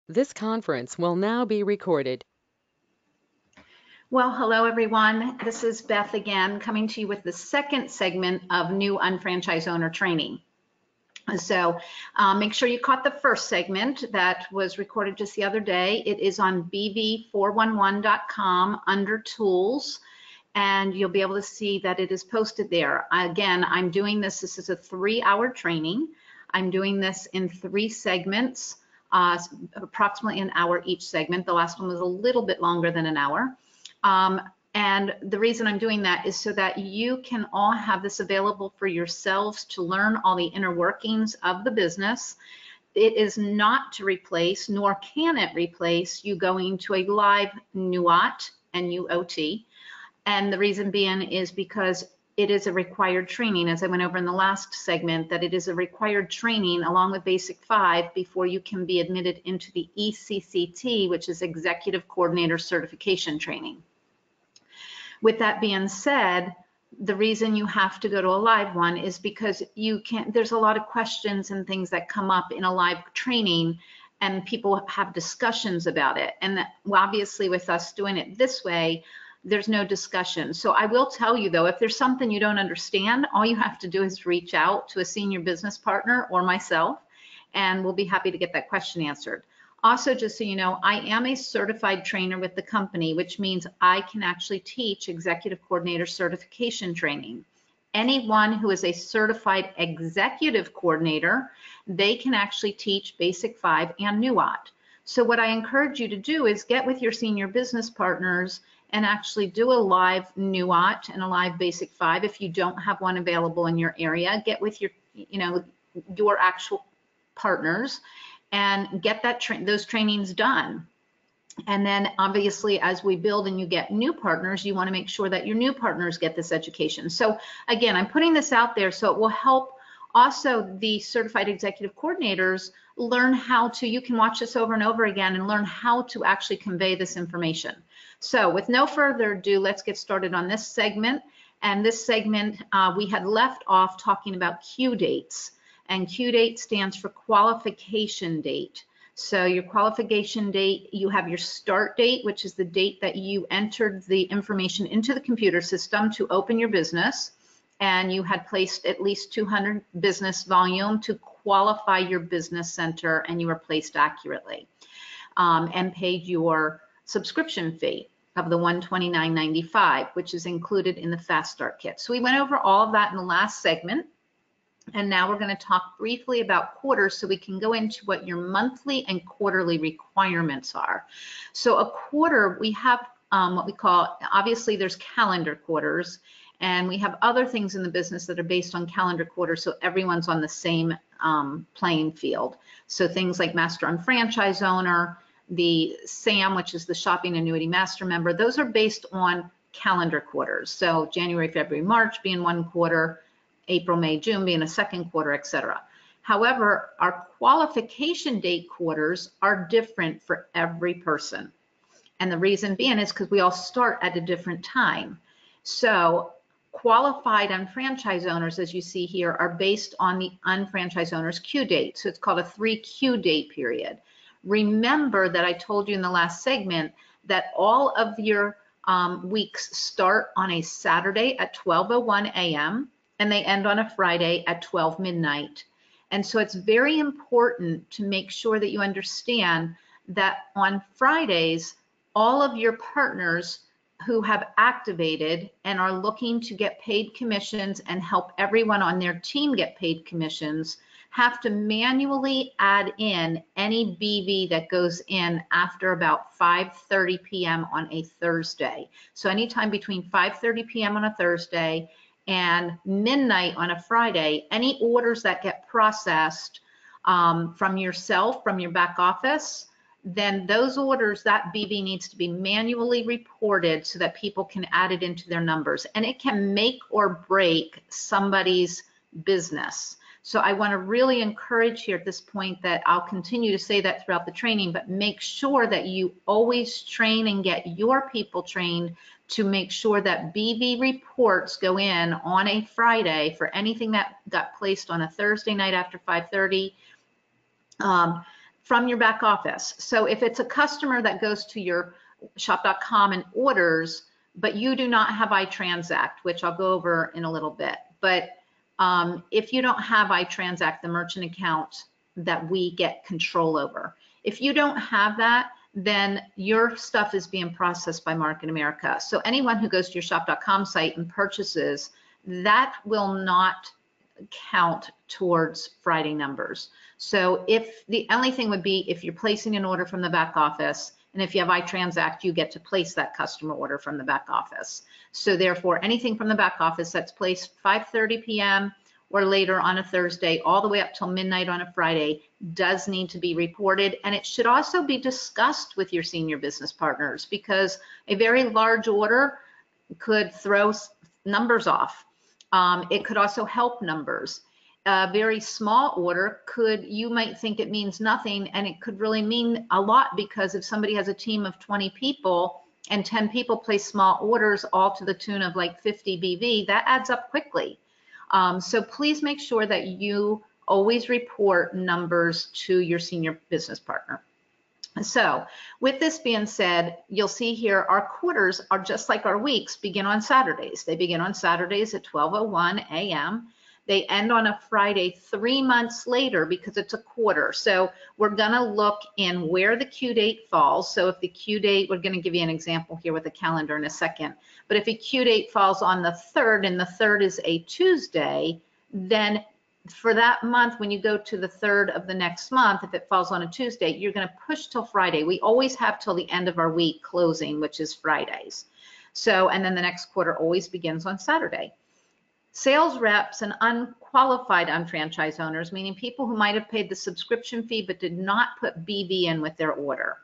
This conference will now be recorded. Well, hello everyone. This is Beth again, coming to you with the second segment of new unfranchised owner training. So make sure you caught the first segment that was recorded just the other day. It is on bv411.com under tools, and you'll be able to see that it is posted there. Again, I'm doing this. This is a 3-hour training. I'm doing this in 3 segments, approximately an hour each segment. The last one was a little bit longer than an hour. And the reason I'm doing that is so that you can all have this available for yourselves to learn all the inner workings of the business. It is not to replace, nor can it replace, you going to a live NUOT, N-U-O-T. And the reason being is because it is a required training, as I went over in the last segment, that it is a required training along with Basic 5 before you can be admitted into the ECCT, which is Executive Coordinator Certification Training. With that being said, the reason you have to go to a live one is because you can't, there's a lot of questions and things that come up in a live training and people have discussions about it. And that, well, obviously with us doing it this way, there's no discussion. So I will tell you though, if there's something you don't understand, all you have to do is reach out to a senior business partner or myself, and we'll be happy to get that question answered. Also, just so you know, I am a certified trainer with the company, which means I can actually teach executive coordinator certification training. Anyone who is a certified executive coordinator, they can actually teach Basic 5 and NUOT. So what I encourage you to do is get with your senior business partners and actually do a live NUOT and a live Basic 5. If you don't have one available in your area, get with your, your actual partners and get that those trainings done. And then obviously as we build and you get new partners, you want to make sure that your new partners get this education. So again, I'm putting this out there so it will help also the certified executive coordinators learn how to, you can watch this over and over again and learn how to actually convey this information. So with no further ado, let's get started on this segment. And this segment, we had left off talking about Q dates. And Q date stands for qualification date. So your qualification date, you have your start date, which is the date that you entered the information into the computer system to open your business. And you had placed at least 200 business volume to qualify your business center, and you were placed accurately and paid your subscription fee of the $129.95, which is included in the Fast Start Kit. So we went over all of that in the last segment. And now we're going to talk briefly about quarters so we can go into what your monthly and quarterly requirements are. So a quarter, we have what we call, obviously there's calendar quarters, and we have other things in the business that are based on calendar quarters, so everyone's on the same playing field. So things like Master on Franchise Owner, the SAM, which is the Shopping Annuity Master Member, those are based on calendar quarters. So January, February, March being one quarter, April, May, June being a second quarter, etc. However, our qualification date quarters are different for every person. And the reason being is because we all start at a different time. So qualified unfranchised owners, as you see here, are based on the unfranchised owner's Q date. So it's called a 3Q date period. Remember that I told you in the last segment that all of your weeks start on a Saturday at 12:01 a.m. and they end on a Friday at 12 midnight. And so it's very important to make sure that you understand that on Fridays, all of your partners who have activated and are looking to get paid commissions and help everyone on their team get paid commissions have to manually add in any BV that goes in after about 5:30 p.m. on a Thursday. So anytime between 5:30 p.m. on a Thursday and midnight on a Friday, any orders that get processed from yourself, from your back office, then those orders, that BV needs to be manually reported so that people can add it into their numbers. And it can make or break somebody's business. So I want to really encourage here at this point that I'll continue to say that throughout the training, but make sure that you always train and get your people trained to make sure that BV reports go in on a Friday for anything that got placed on a Thursday night after 5:30. from your back office. So if it's a customer that goes to your shop.com and orders, but you do not have iTransact, which I'll go over in a little bit. But if you don't have iTransact, the merchant account that we get control over, if you don't have that, then your stuff is being processed by Market America. So anyone who goes to your shop.com site and purchases, that will not count towards Friday numbers. So if the only thing would be if you're placing an order from the back office, and if you have iTransact, you get to place that customer order from the back office. So therefore, anything from the back office that's placed 5:30 p.m. or later on a Thursday, all the way up till midnight on a Friday, does need to be reported. And it should also be discussed with your senior business partners, because a very large order could throw numbers off. It could also help numbers. A very small order you might think it means nothing, and it could really mean a lot, because if somebody has a team of 20 people and 10 people place small orders all to the tune of like 50 BV, that adds up quickly. So please make sure that you always report numbers to your senior business partner. So with this being said, you'll see here our quarters are just like our weeks, begin on Saturdays. They begin on Saturdays at 12:01 a.m. They end on a Friday 3 months later, because it's a quarter. So we're gonna look in where the Q date falls. So if the Q date, we're gonna give you an example here with a calendar in a second, but if a Q date falls on the 3rd, and the 3rd is a Tuesday, then for that month, when you go to the 3rd of the next month, if it falls on a Tuesday, you're gonna push till Friday. We always have till the end of our week closing, which is Fridays. So, and then the next quarter always begins on Saturday. Sales reps and unqualified unfranchised owners, meaning people who might have paid the subscription fee but did not put BV in with their order,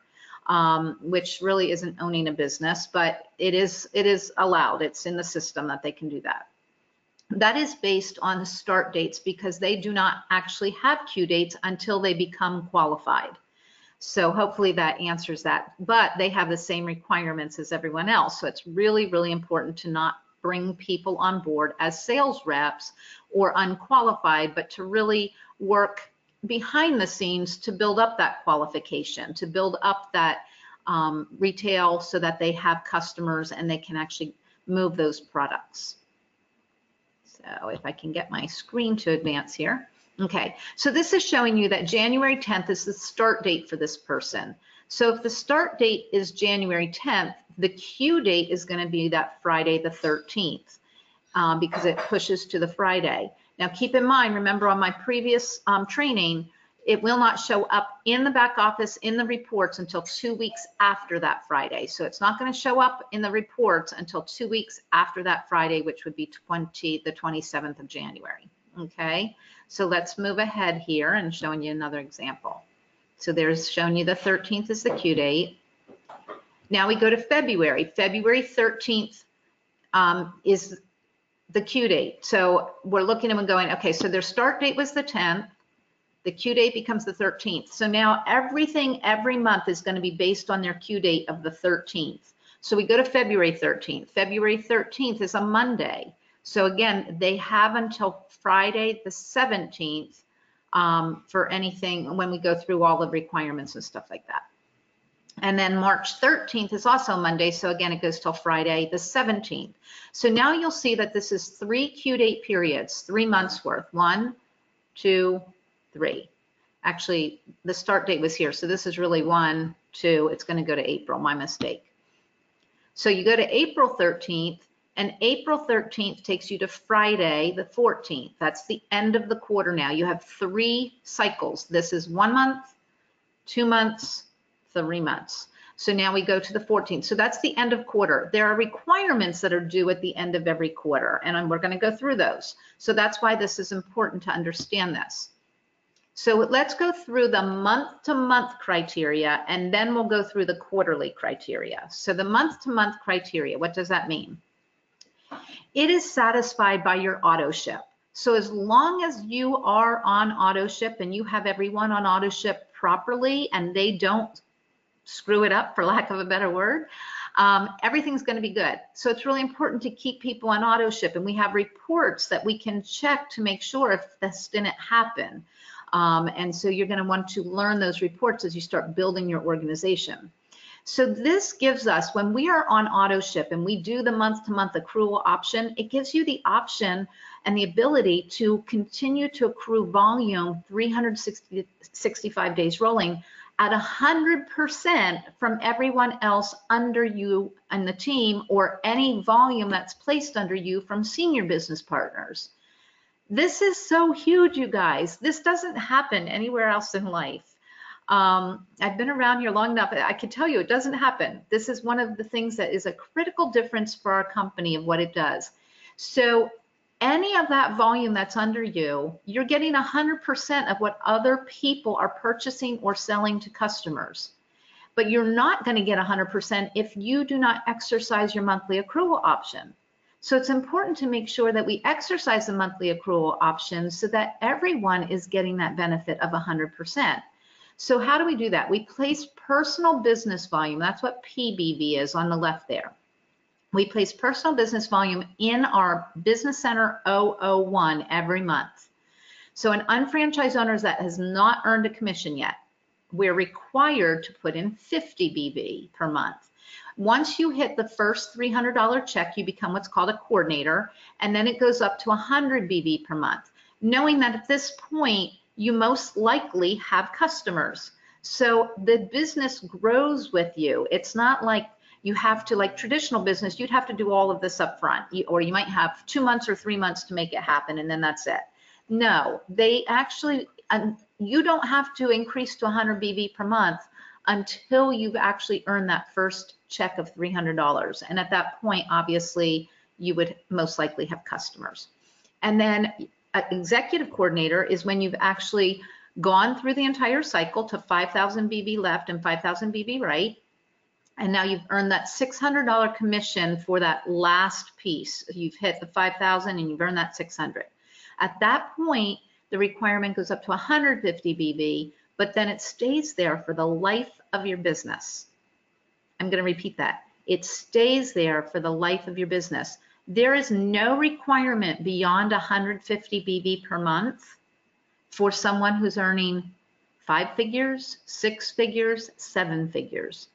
which really isn't owning a business, but it is allowed. It's in the system that they can do that. That is based on the start dates, because they do not actually have Q dates until they become qualified. So hopefully that answers that, but they have the same requirements as everyone else. So it's really, really important to not bring people on board as sales reps or unqualified, but to really work behind the scenes to build up that qualification, to build up that retail, so that they have customers and they can actually move those products. So if I can get my screen to advance here. Okay, so this is showing you that January 10th is the start date for this person. So if the start date is January 10th, the Q date is going to be that Friday the 13th, because it pushes to the Friday. Now keep in mind, remember on my previous training, it will not show up in the back office in the reports until 2 weeks after that Friday. So it's not going to show up in the reports until 2 weeks after that Friday, which would be the 27th of January. Okay, so let's move ahead here and showing you another example. So there's showing you the 13th is the Q date. Now we go to February. February 13th is the Q date. So we're looking at them going, okay, so their start date was the 10th. The Q date becomes the 13th. So now everything every month is going to be based on their Q date of the 13th. So we go to February 13th. February 13th is a Monday. So again, they have until Friday the 17th for anything when we go through all the requirements and stuff like that. And then March 13th is also Monday. So again, it goes till Friday the 17th. So now you'll see that this is 3 Q date periods, 3 months worth. 1, 2, 3. Actually, the start date was here. So this is really 1, 2. It's going to go to April, my mistake. So you go to April 13th, and April 13th takes you to Friday the 14th. That's the end of the quarter now. You have 3 cycles. This is 1 month, 2 months, 3 months. So now we go to the 14th. So that's the end of quarter. There are requirements that are due at the end of every quarter, and we're going to go through those. So that's why this is important to understand this. So let's go through the month-to-month criteria, and then we'll go through the quarterly criteria. So the month-to-month criteria, what does that mean? It is satisfied by your auto ship. So as long as you are on auto ship and you have everyone on auto ship properly and they don't screw it up, for lack of a better word, everything's going to be good. So it's really important to keep people on auto ship, and we have reports that we can check to make sure if this didn't happen. And so you're going to want to learn those reports as you start building your organization. So this gives us, when we are on auto ship and we do the month-to-month accrual option, it gives you the option and the ability to continue to accrue volume 365 days rolling at 100% from everyone else under you and the team, or any volume that's placed under you from senior business partners. This is so huge, you guys. This doesn't happen anywhere else in life. I've been around here long enough. I can tell you it doesn't happen. This is one of the things that is a critical difference for our company of what it does. So any of that volume that's under you, you're getting 100% of what other people are purchasing or selling to customers. But you're not going to get 100% if you do not exercise your monthly accrual option. So it's important to make sure that we exercise the monthly accrual option so that everyone is getting that benefit of 100%. So how do we do that? We place personal business volume. That's what PBV is on the left there. We place personal business volume in our Business Center 001 every month. So an unfranchised owner that has not earned a commission yet, we're required to put in 50 BV per month. Once you hit the first $300 check, you become what's called a coordinator, and then it goes up to 100 BV per month, knowing that at this point, you most likely have customers. So the business grows with you. It's not like you have to, like traditional business, you'd have to do all of this up front, or you might have 2 months or 3 months to make it happen, and then that's it. No, they actually, you don't have to increase to 100 BV per month until you've actually earned that first check of $300. And at that point, obviously, you would most likely have customers. And then executive coordinator is when you've actually gone through the entire cycle to 5,000 BV left and 5,000 BV right. And now you've earned that $600 commission for that last piece. You've hit the 5,000 and you've earned that 600. At that point, the requirement goes up to 150 BV, but then it stays there for the life of your business. I'm going to repeat that. It stays there for the life of your business. There is no requirement beyond 150 BV per month for someone who's earning 5 figures, 6 figures, 7 figures.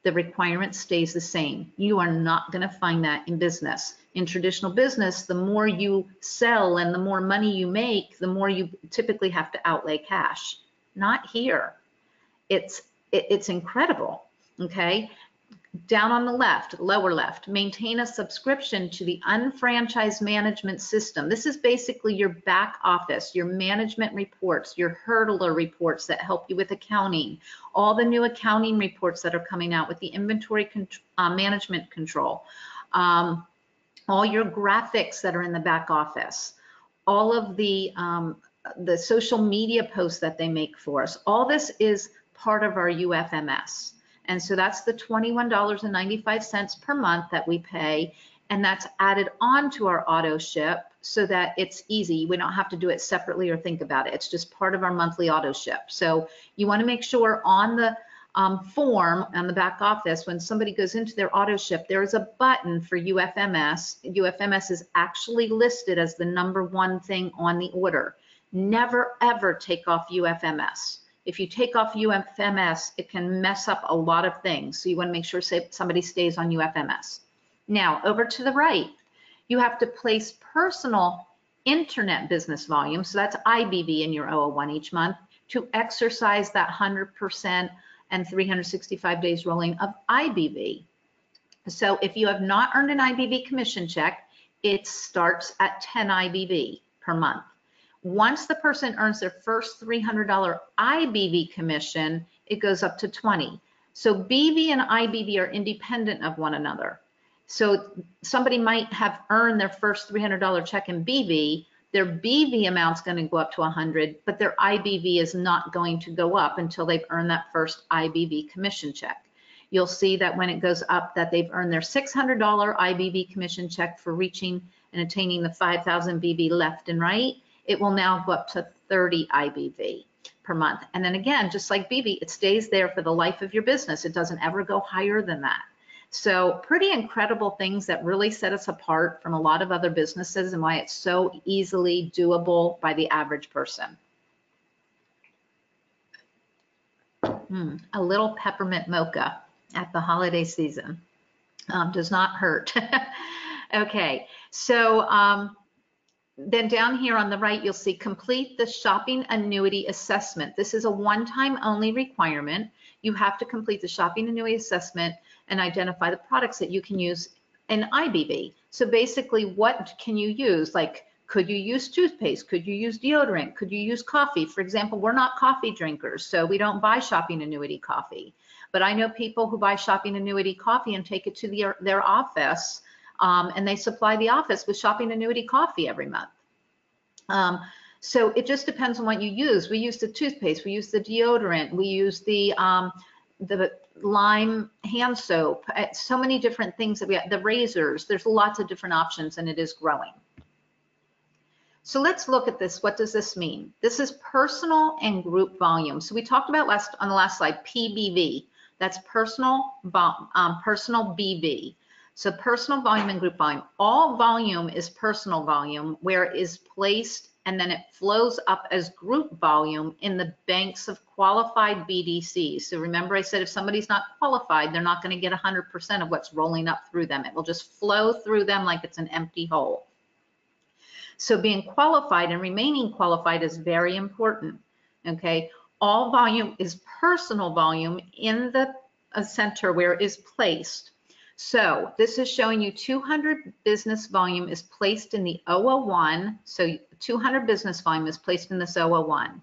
The requirement stays the same. You are not going to find that in business. In traditional business, the more you sell and the more money you make, the more you typically have to outlay cash. Not here. It's incredible, okay? Down on the left, lower left, maintain a subscription to the unfranchised management system. This is basically your back office, your management reports, your hurdler reports that help you with accounting, all the new accounting reports that are coming out with the inventory management control, all your graphics that are in the back office, all of the social media posts that they make for us. All this is part of our UFMS. And so that's the $21.95 per month that we pay, and that's added on to our auto ship so that it's easy. We don't have to do it separately or think about it. It's just part of our monthly auto ship. So you want to make sure on the form on the back office, when somebody goes into their auto ship, there is a button for UFMS. UFMS is actually listed as the #1 thing on the order. Never, ever take off UFMS. If you take off UFMS, it can mess up a lot of things. So you want to make sure somebody stays on UFMS. Now, over to the right, you have to place personal internet business volume. So that's IBV in your 001 each month to exercise that 100% and 365 days rolling of IBV. So if you have not earned an IBV commission check, it starts at 10 IBV per month. Once the person earns their first $300 IBV commission, it goes up to 20. So BV and IBV are independent of one another. So somebody might have earned their first $300 check in BV, their BV amount's going to go up to 100, but their IBV is not going to go up until they've earned that first IBV commission check. You'll see that when it goes up that they've earned their $600 IBV commission check for reaching and attaining the 5,000 BV left and right, it will now go up to 30 IBV per month. And then again, just like BV, it stays there for the life of your business. It doesn't ever go higher than that. So pretty incredible things that really set us apart from a lot of other businesses and why it's so easily doable by the average person. A little peppermint mocha at the holiday season does not hurt. Okay, so then down here on the right, you'll see complete the shopping annuity assessment. This is a one-time only requirement. You have to complete the shopping annuity assessment and identify the products that you can use in IBB. So basically, what can you use? Like, could you use toothpaste? Could you use deodorant? Could you use coffee? For example, we're not coffee drinkers, so we don't buy shopping annuity coffee. But I know people who buy shopping annuity coffee and take it to their office, and they supply the office with shopping annuity coffee every month. So it just depends on what you use. We use the toothpaste, we use the deodorant, we use the lime hand soap, so many different things that we have, the razors, there's lots of different options, and it is growing. So let's look at this. What does this mean? This is personal and group volume. So we talked about on the last slide, PBV. That's personal BV. So personal volume and group volume. All volume is personal volume where it is placed and then it flows up as group volume in the banks of qualified BDCs. So remember I said if somebody's not qualified, they're not going to get 100% of what's rolling up through them. It will just flow through them like it's an empty hole. So being qualified and remaining qualified is very important, okay? All volume is personal volume in the center where it is placed. So this is showing you 200 business volume is placed in the 001. So 200 business volume is placed in this 001.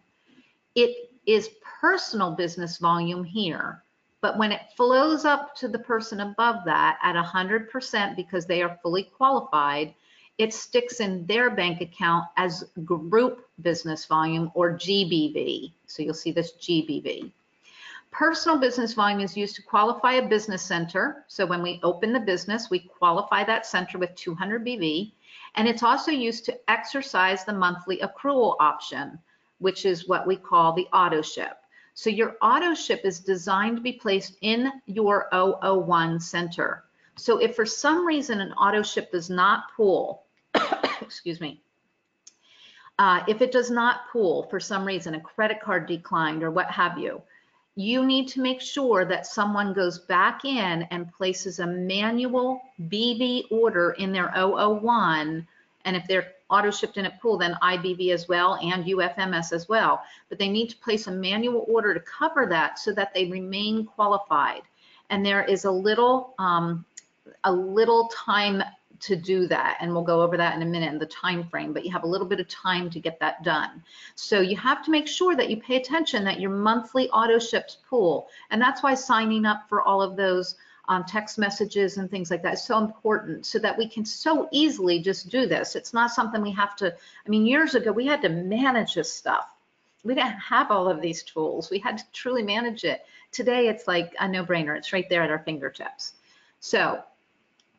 It is personal business volume here, but when it flows up to the person above that at 100% because they are fully qualified, it sticks in their bank account as group business volume or GBV. So you'll see this GBV. Personal business volume is used to qualify a business center. So when we open the business, we qualify that center with 200 BV. And it's also used to exercise the monthly accrual option, which is what we call the auto ship. So your auto ship is designed to be placed in your 001 center. So if for some reason an auto ship does not pool, excuse me, if it does not pool for some reason, a credit card declined or what have you, you need to make sure that someone goes back in and places a manual BV order in their 001. And if they're auto shipped in at pool, then IBV as well and UFMS as well. But they need to place a manual order to cover that so that they remain qualified. And there is a little time to do that, and we'll go over that in a minute in the time frame, but you have a little bit of time to get that done. So you have to make sure that you pay attention that your monthly auto ships pool, and that's why signing up for all of those text messages and things like that is so important, so that we can so easily just do this. It's not something we have to, I mean, years ago we had to manage this stuff. We didn't have all of these tools. We had to truly manage it. Today it's like a no-brainer. It's right there at our fingertips. So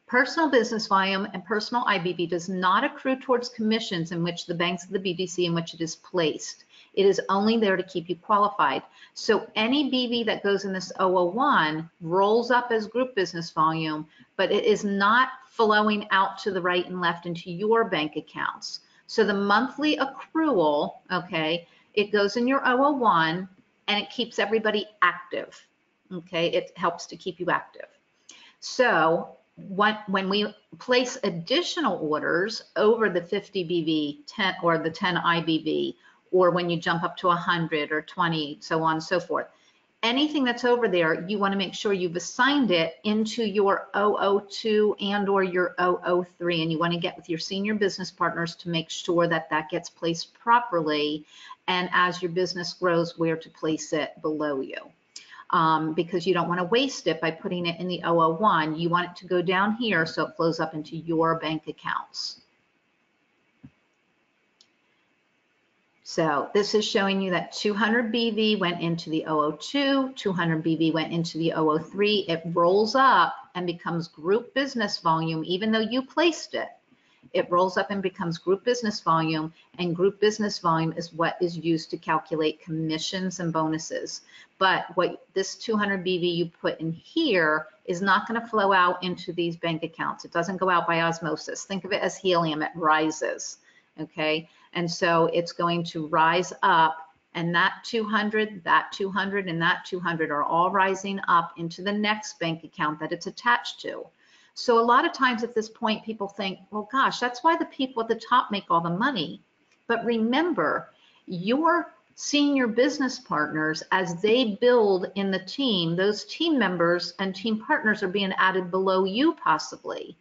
personal business volume and personal IBV does not accrue towards commissions in which the banks of the BDC in which it is placed. It is only there to keep you qualified. So any BV that goes in this 001 rolls up as group business volume, but it is not flowing out to the right and left into your bank accounts. So the monthly accrual, okay, it goes in your 001 and it keeps everybody active, okay? It helps to keep you active. So when we place additional orders over the 50 BV 10 or the 10 IBV, or when you jump up to 100 or 20, so on and so forth, anything that's over there, you want to make sure you've assigned it into your 002 and or your 003, and you want to get with your senior business partners to make sure that that gets placed properly, and as your business grows, where to place it below you. Because you don't want to waste it by putting it in the 001. You want it to go down here so it flows up into your bank accounts. So this is showing you that 200 BV went into the 002, 200 BV went into the 003. It rolls up and becomes group business volume, even though you placed it. It rolls up and becomes group business volume, and group business volume is what is used to calculate commissions and bonuses. But what this 200 BV you put in here is not going to flow out into these bank accounts. It doesn't go out by osmosis. Think of it as helium. It rises, okay? And so it's going to rise up And that 200, that 200, and that 200 are all rising up into the next bank account that it's attached to. So a lot of times at this point, people think, well, gosh, that's why the people at the top make all the money. But remember, your senior business partners, as they build in the team, those team members and team partners are being added below you possibly.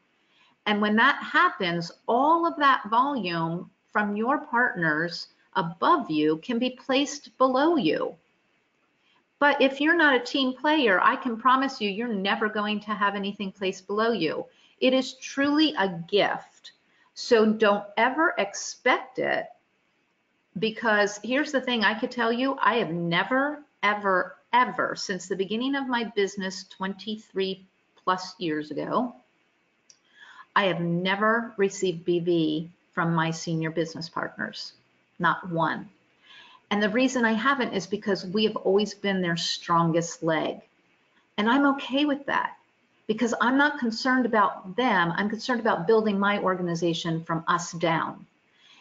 And when that happens, all of that volume from your partners above you can be placed below you. But if you're not a team player, I can promise you, you're never going to have anything placed below you. It is truly a gift. So don't ever expect it, because here's the thing I could tell you, I have never, ever, ever, since the beginning of my business 23 plus years ago, I have never received BV from my senior business partners, not one. And the reason I haven't is because we have always been their strongest leg. And I'm okay with that, because I'm not concerned about them. I'm concerned about building my organization from us down.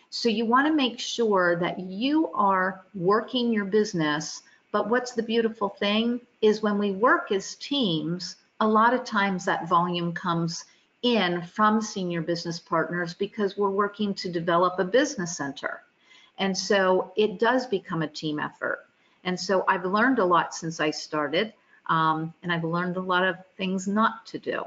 So you want to make sure that you are working your business. But what's the beautiful thing is when we work as teams, a lot of times that volume comes in from senior business partners because we're working to develop a business center. And so it does become a team effort. And so I've learned a lot since I started, and I've learned a lot of things not to do.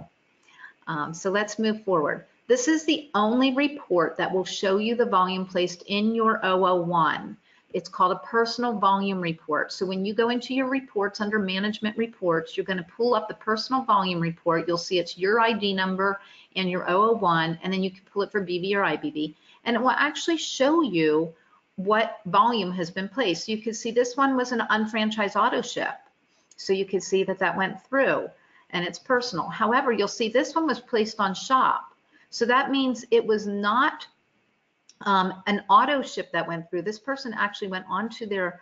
So let's move forward. This is the only report that will show you the volume placed in your 001. It's called a personal volume report. So when you go into your reports under management reports, you're going to pull up the personal volume report. You'll see it's your ID number and your 001, and then you can pull it for BV or IBV, and it will actually show you what volume has been placed. You can see this one was an unfranchised auto ship. So you can see that that went through and it's personal. However, you'll see this one was placed on shop. So that means it was not an auto ship that went through. This person actually went onto their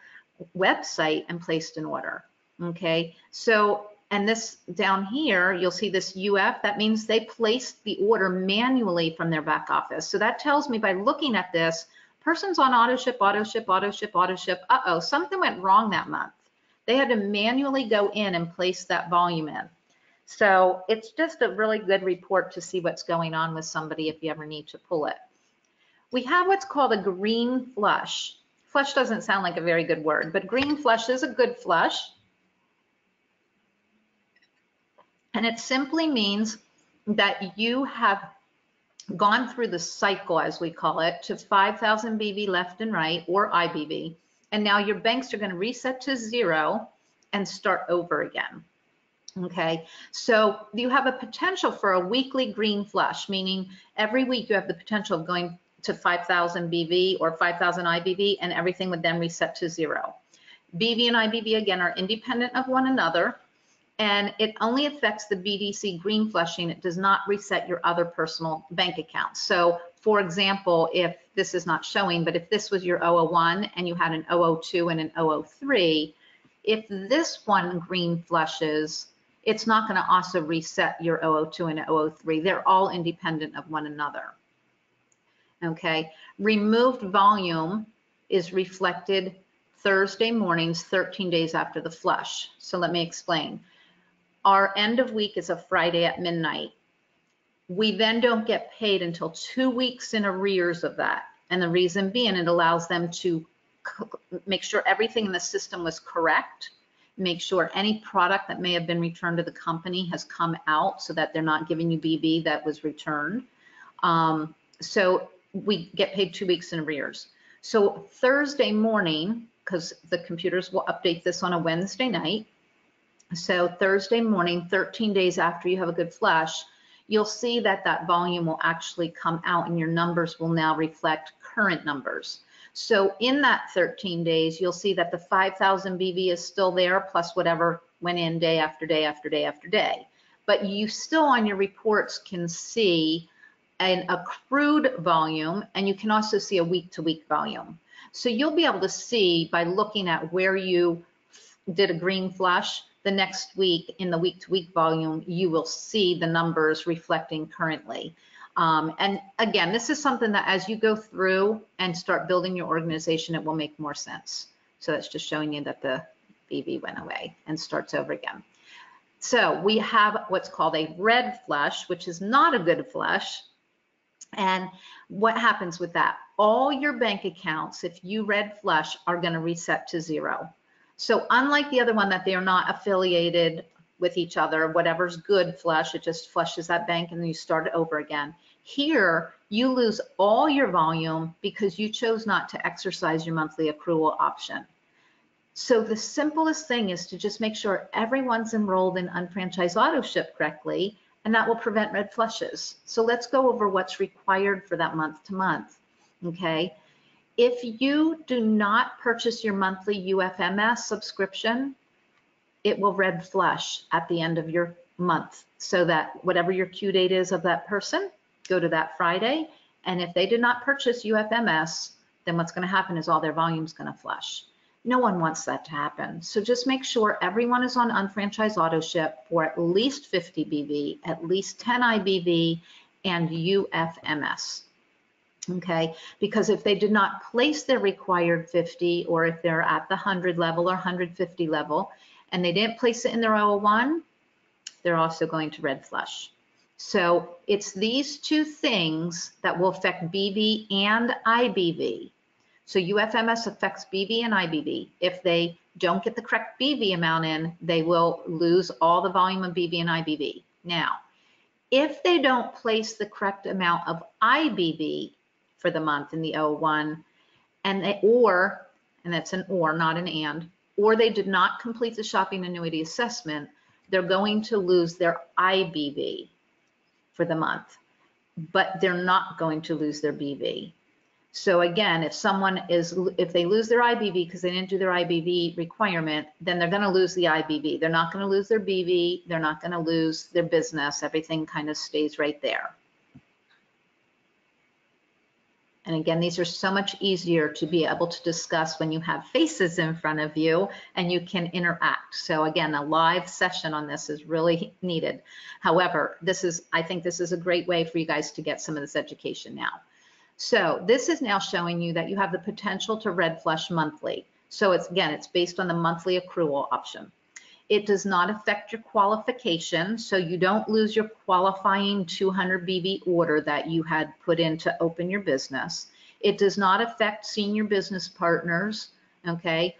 website and placed an order. Okay, so, and this down here, you'll see this UF, that means they placed the order manually from their back office. So that tells me by looking at this, person's on auto ship, auto ship, auto ship, auto ship. Uh-oh, something went wrong that month. They had to manually go in and place that volume in. So it's just a really good report to see what's going on with somebody if you ever need to pull it. We have what's called a green flush. Flush doesn't sound like a very good word, but green flush is a good flush. And it simply means that you have gone through the cycle, as we call it, to 5,000 BV left and right, or IBV, and now your banks are going to reset to 0 and start over again. Okay, so you have a potential for a weekly green flush, meaning every week you have the potential of going to 5,000 BV or 5,000 IBV, and everything would then reset to 0. BV and IBV, again, are independent of one another, and it only affects the BDC green flushing. It does not reset your other personal bank accounts. So for example, if this is not showing, but if this was your 001 and you had an 002 and an 003, if this one green flushes, it's not going to also reset your 002 and 003. They're all independent of one another. Okay, removed volume is reflected Thursday mornings, 13 days after the flush. So let me explain. Our end of week is a Friday at midnight. We then don't get paid until 2 weeks in arrears of that. And the reason being, it allows them to make sure everything in the system was correct, make sure any product that may have been returned to the company has come out so that they're not giving you BB that was returned. So we get paid 2 weeks in arrears. So Thursday morning, because the computers will update this on a Wednesday night, so Thursday morning, 13 days after you have a good flush, you'll see that that volume will actually come out and your numbers will now reflect current numbers. So in that 13 days, you'll see that the 5,000 BV is still there, plus whatever went in day after day after day after day. But you still on your reports can see an accrued volume, and you can also see a week-to-week volume. So you'll be able to see by looking at where you did a green flush, the next week in the week-to-week volume, you will see the numbers reflecting currently. And again, this is something that as you go through and start building your organization, it will make more sense. So that's just showing you that the BV went away and starts over again. So we have what's called a red flush, which is not a good flush. And what happens with that? All your bank accounts, if you red flush, are going to reset to 0. So unlike the other one that they are not affiliated with each other, whatever's good flush, it just flushes that bank and then you start it over again. Here, you lose all your volume because you chose not to exercise your monthly accrual option. So the simplest thing is to just make sure everyone's enrolled in unfranchised auto ship correctly, and that will prevent red flushes. So let's go over what's required for that month to month, okay? If you do not purchase your monthly UFMS subscription, it will red flush at the end of your month, so that whatever your Q date is of that person, go to that Friday, and if they did not purchase UFMS, then what's going to happen is all their volume is going to flush. No one wants that to happen. So just make sure everyone is on unfranchised auto ship for at least 50 BV, at least 10 IBV, and UFMS. Okay, because if they did not place their required 50, or if they're at the 100 level or 150 level, and they didn't place it in their 001, they're also going to red flush. So it's these two things that will affect BV and IBV. So UFMS affects BV and IBV. If they don't get the correct BV amount in, they will lose all the volume of BV and IBV. Now, if they don't place the correct amount of IBV for the month in the 01, and that's an or, not an and, or they did not complete the shopping annuity assessment, they're going to lose their IBV for the month, but they're not going to lose their BV. So again, if they lose their IBV because they didn't do their IBV requirement, then they're going to lose the IBV. They're not going to lose their BV. They're not going to lose their business. Everything kind of stays right there. And again, these are so much easier to be able to discuss when you have faces in front of you and you can interact. So again, a live session on this is really needed. However, I think this is a great way for you guys to get some of this education now. So this is now showing you that you have the potential to red flush monthly. So it's based on the monthly accrual option. It does not affect your qualification, so you don't lose your qualifying 200 BV order that you had put in to open your business. It does not affect senior business partners, okay?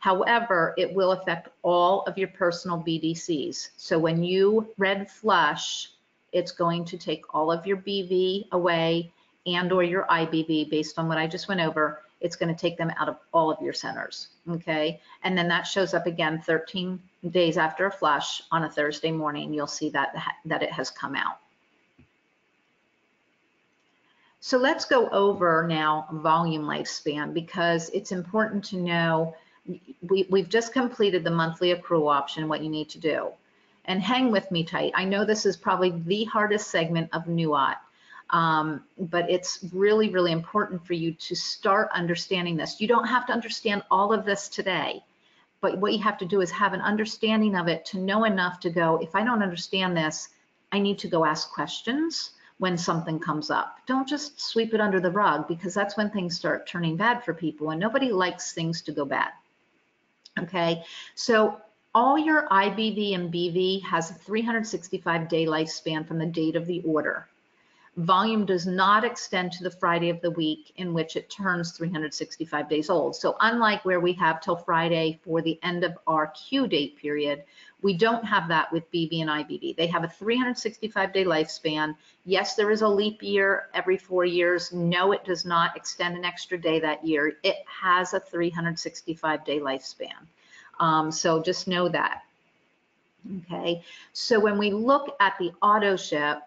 However, it will affect all of your personal BDCs. So when you red flush, it's going to take all of your BV away and or your IBV based on what I just went over. It's going to take them out of all of your centers, okay? And then that shows up again 13 days after a flush on a Thursday morning. You'll see that it has come out. So let's go over now volume lifespan, because it's important to know we've just completed the monthly accrual option, what you need to do. And hang with me tight. I know this is probably the hardest segment of NUOT. But it's really, really important for you to start understanding this. You don't have to understand all of this today, but what you have to do is have an understanding of it to know enough to go, if I don't understand this, I need to go ask questions when something comes up. Don't just sweep it under the rug, because that's when things start turning bad for people, and nobody likes things to go bad. Okay, so all your IBV and BV has a 365-day lifespan from the date of the order. Volume does not extend to the Friday of the week in which it turns 365 days old. So unlike where we have till Friday for the end of our Q date period, we don't have that with BV and IBV. They have a 365-day lifespan. Yes, there is a leap year every 4 years. No, it does not extend an extra day that year. It has a 365-day lifespan. So just know that. Okay, so when we look at the auto ship,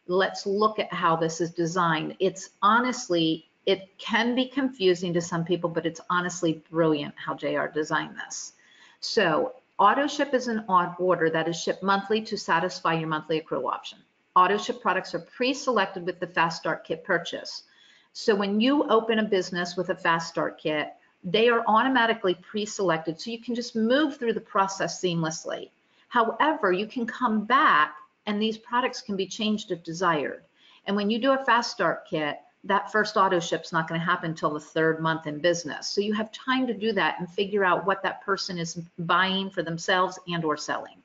let's look at how this is designed. It's honestly, it can be confusing to some people, but it's honestly brilliant how JR designed this. So auto ship is an order that is shipped monthly to satisfy your monthly accrual option. Auto ship products are pre-selected with the Fast Start Kit purchase. So when you open a business with a Fast Start Kit, they are automatically pre-selected, so you can just move through the process seamlessly. However, you can come back and these products can be changed if desired. And when you do a Fast Start Kit, that first auto ship's not going to happen until the 3rd month in business. So you have time to do that and figure out what that person is buying for themselves and or selling.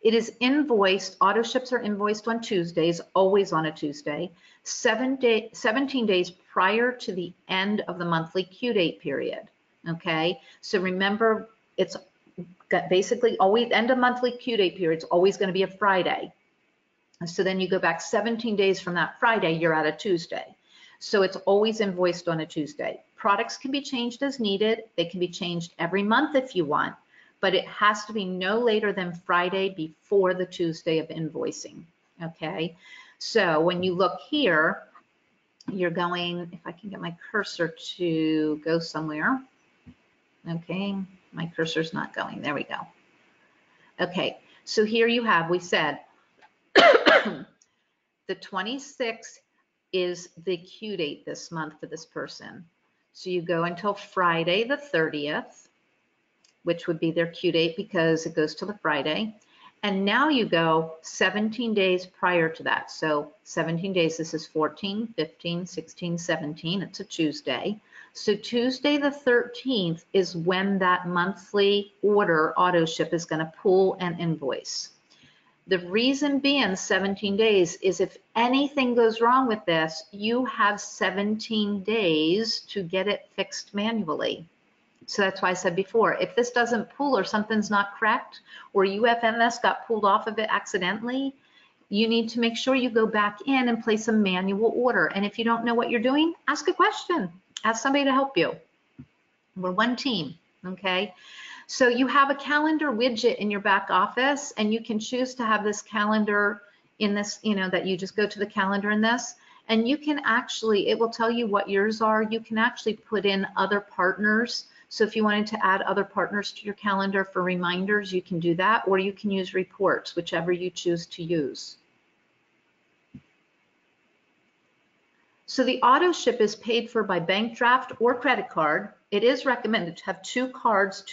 It is invoiced, auto ships are invoiced on Tuesdays, always on a Tuesday, 17 days prior to the end of the monthly Q date period, okay? So remember, it's basically always, end of monthly Q date period is always gonna be a Friday. So then you go back 17 days from that Friday, you're at a Tuesday. So it's always invoiced on a Tuesday. Products can be changed as needed. They can be changed every month if you want, but it has to be no later than Friday before the Tuesday of invoicing, okay? So when you look here, you're going, if I can get my cursor to go somewhere, okay, my cursor's not going, there we go. Okay, so here you have, we said, the 26th is the Q date this month for this person. So you go until Friday the 30th, which would be their Q date because it goes to the Friday. And now you go 17 days prior to that. So 17 days, this is 14, 15, 16, 17, it's a Tuesday. So Tuesday the 13th is when that monthly order auto ship is gonna pull and invoice. The reason being 17 days is if anything goes wrong with this, you have 17 days to get it fixed manually. So that's why I said before, if this doesn't pull or something's not correct, or UFMS got pulled off of it accidentally, you need to make sure you go back in and place a manual order. And if you don't know what you're doing, ask a question. Ask somebody to help you. We're one team, okay? So you have a calendar widget in your back office, and you can choose to have this calendar in this, you know, that you just go to the calendar in this, and you can actually, it will tell you what yours are. You can actually put in other partners. So if you wanted to add other partners to your calendar for reminders, you can do that, or you can use reports, whichever you choose to use. So the auto ship is paid for by bank draft or credit card. It is recommended to have two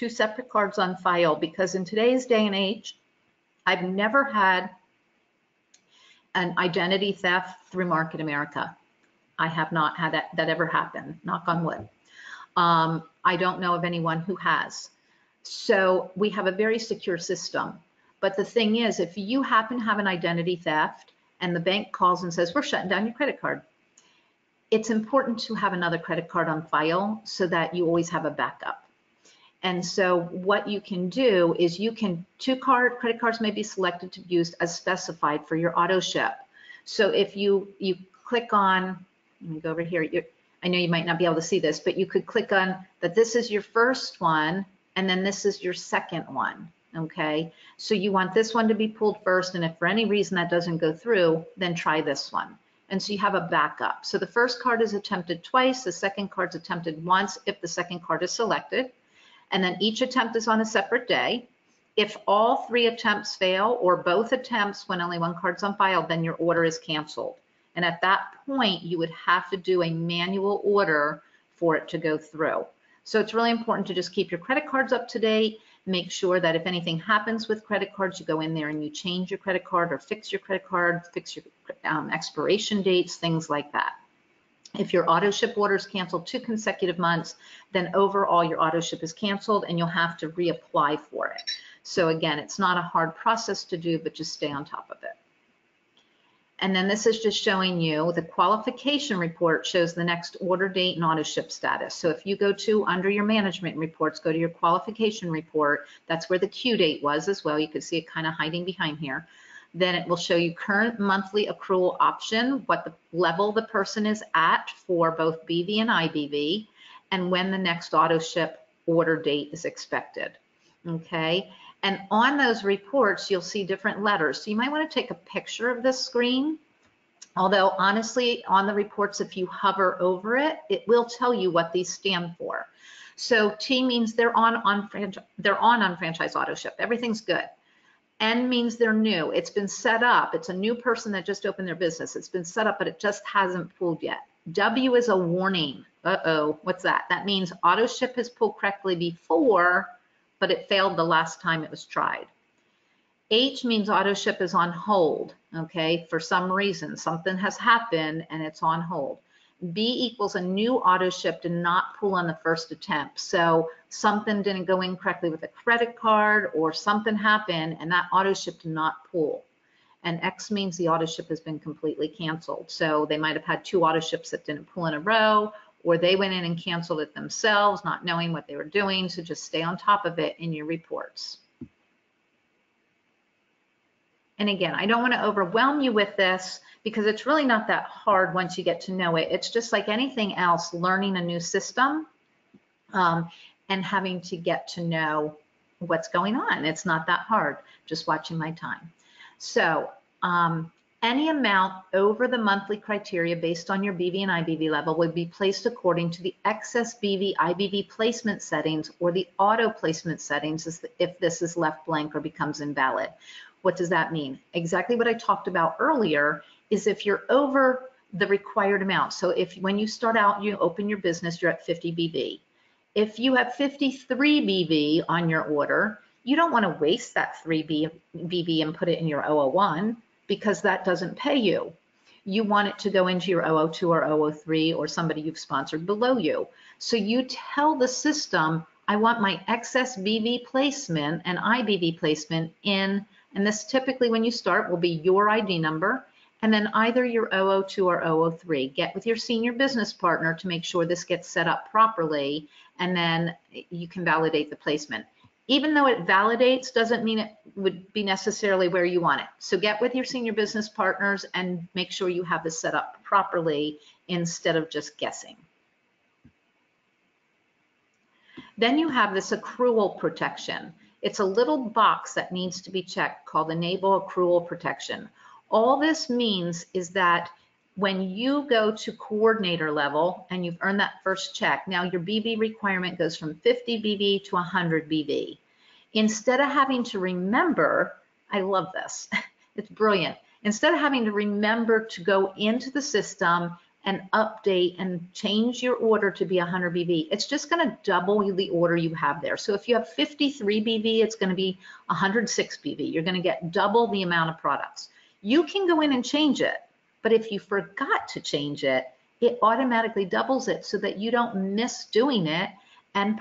separate cards on file, because in today's day and age, I've never had an identity theft through Market America. I have not had that ever happen, knock on wood. I don't know of anyone who has. So we have a very secure system. But the thing is, if you happen to have an identity theft and the bank calls and says, we're shutting down your credit card, it's important to have another credit card on file so that you always have a backup. And so what you can do is you can, credit cards may be selected to be used as specified for your auto ship. So if you click on, let me go over here, I know you might not be able to see this, but you could click on that this is your first one, and then this is your second one, okay? So you want this one to be pulled first, and if for any reason that doesn't go through, then try this one. And so you have a backup. So the first card is attempted twice, the second card's attempted once if the second card is selected, and then each attempt is on a separate day. If all 3 attempts fail or both attempts when only one card's on file, then your order is canceled. And at that point, you would have to do a manual order for it to go through. So it's really important to just keep your credit cards up to date. Make sure that if anything happens with credit cards, you go in there and you change your credit card or fix your credit card, fix your expiration dates, things like that. If your auto ship order is canceled 2 consecutive months, then overall your auto ship is canceled and you'll have to reapply for it. So again, it's not a hard process to do, but just stay on top of it. And then this is just showing you the qualification report shows the next order date and auto ship status. So if you go to under your management reports, go to your qualification report, that's where the Q date was as well. You can see it kind of hiding behind here. Then it will show you current monthly accrual option, what the level the person is at for both BV and IBV, and when the next auto ship order date is expected, okay? And on those reports, you'll see different letters. So you might want to take a picture of this screen. Although honestly, on the reports, if you hover over it, it will tell you what these stand for. So T means they're on unfranchised auto ship. Everything's good. N means they're new. It's been set up. It's a new person that just opened their business. It's been set up, but it just hasn't pulled yet. W is a warning. Uh-oh, what's that? That means auto ship has pulled correctly before, but it failed the last time it was tried. H means auto ship is on hold, okay? For some reason, something has happened and it's on hold. B equals a new auto ship did not pull on the first attempt. So something didn't go in correctly with a credit card or something happened and that auto ship did not pull. And X means the auto ship has been completely canceled. So they might have had 2 auto ships that didn't pull in a row, or they went in and canceled it themselves, not knowing what they were doing. So just stay on top of it in your reports. And again, I don't want to overwhelm you with this because it's really not that hard once you get to know it. It's just like anything else, learning a new system and having to get to know what's going on. It's not that hard, just watching my time. So any amount over the monthly criteria based on your BV and IBV level would be placed according to the excess BV IBV placement settings or the auto placement settings if this is left blank or becomes invalid. What does that mean? Exactly what I talked about earlier is if you're over the required amount. So if when you start out, you open your business, you're at 50 BV. If you have 53 BV on your order, you don't want to waste that 3 BV and put it in your 001 because that doesn't pay you. You want it to go into your 002 or 003 or somebody you've sponsored below you. So you tell the system, I want my excess BV placement and IBV placement in, and this typically when you start will be your ID number and then either your 002 or 003. Get with your senior business partner to make sure this gets set up properly, and then you can validate the placement. Even though it validates doesn't mean it would be necessarily where you want it. So get with your senior business partners and make sure you have this set up properly instead of just guessing. Then you have this accrual protection. It's a little box that needs to be checked called Enable Accrual Protection. All this means is that when you go to coordinator level and you've earned that first check, now your BV requirement goes from 50 BV to 100 BV. Instead of having to remember, I love this, it's brilliant. Instead of having to remember to go into the system and update and change your order to be 100 BV, it's just going to double the order you have there. So if you have 53 BV, it's going to be 106 BV. You're going to get double the amount of products. You can go in and change it, but if you forgot to change it, it automatically doubles it so that you don't miss doing it and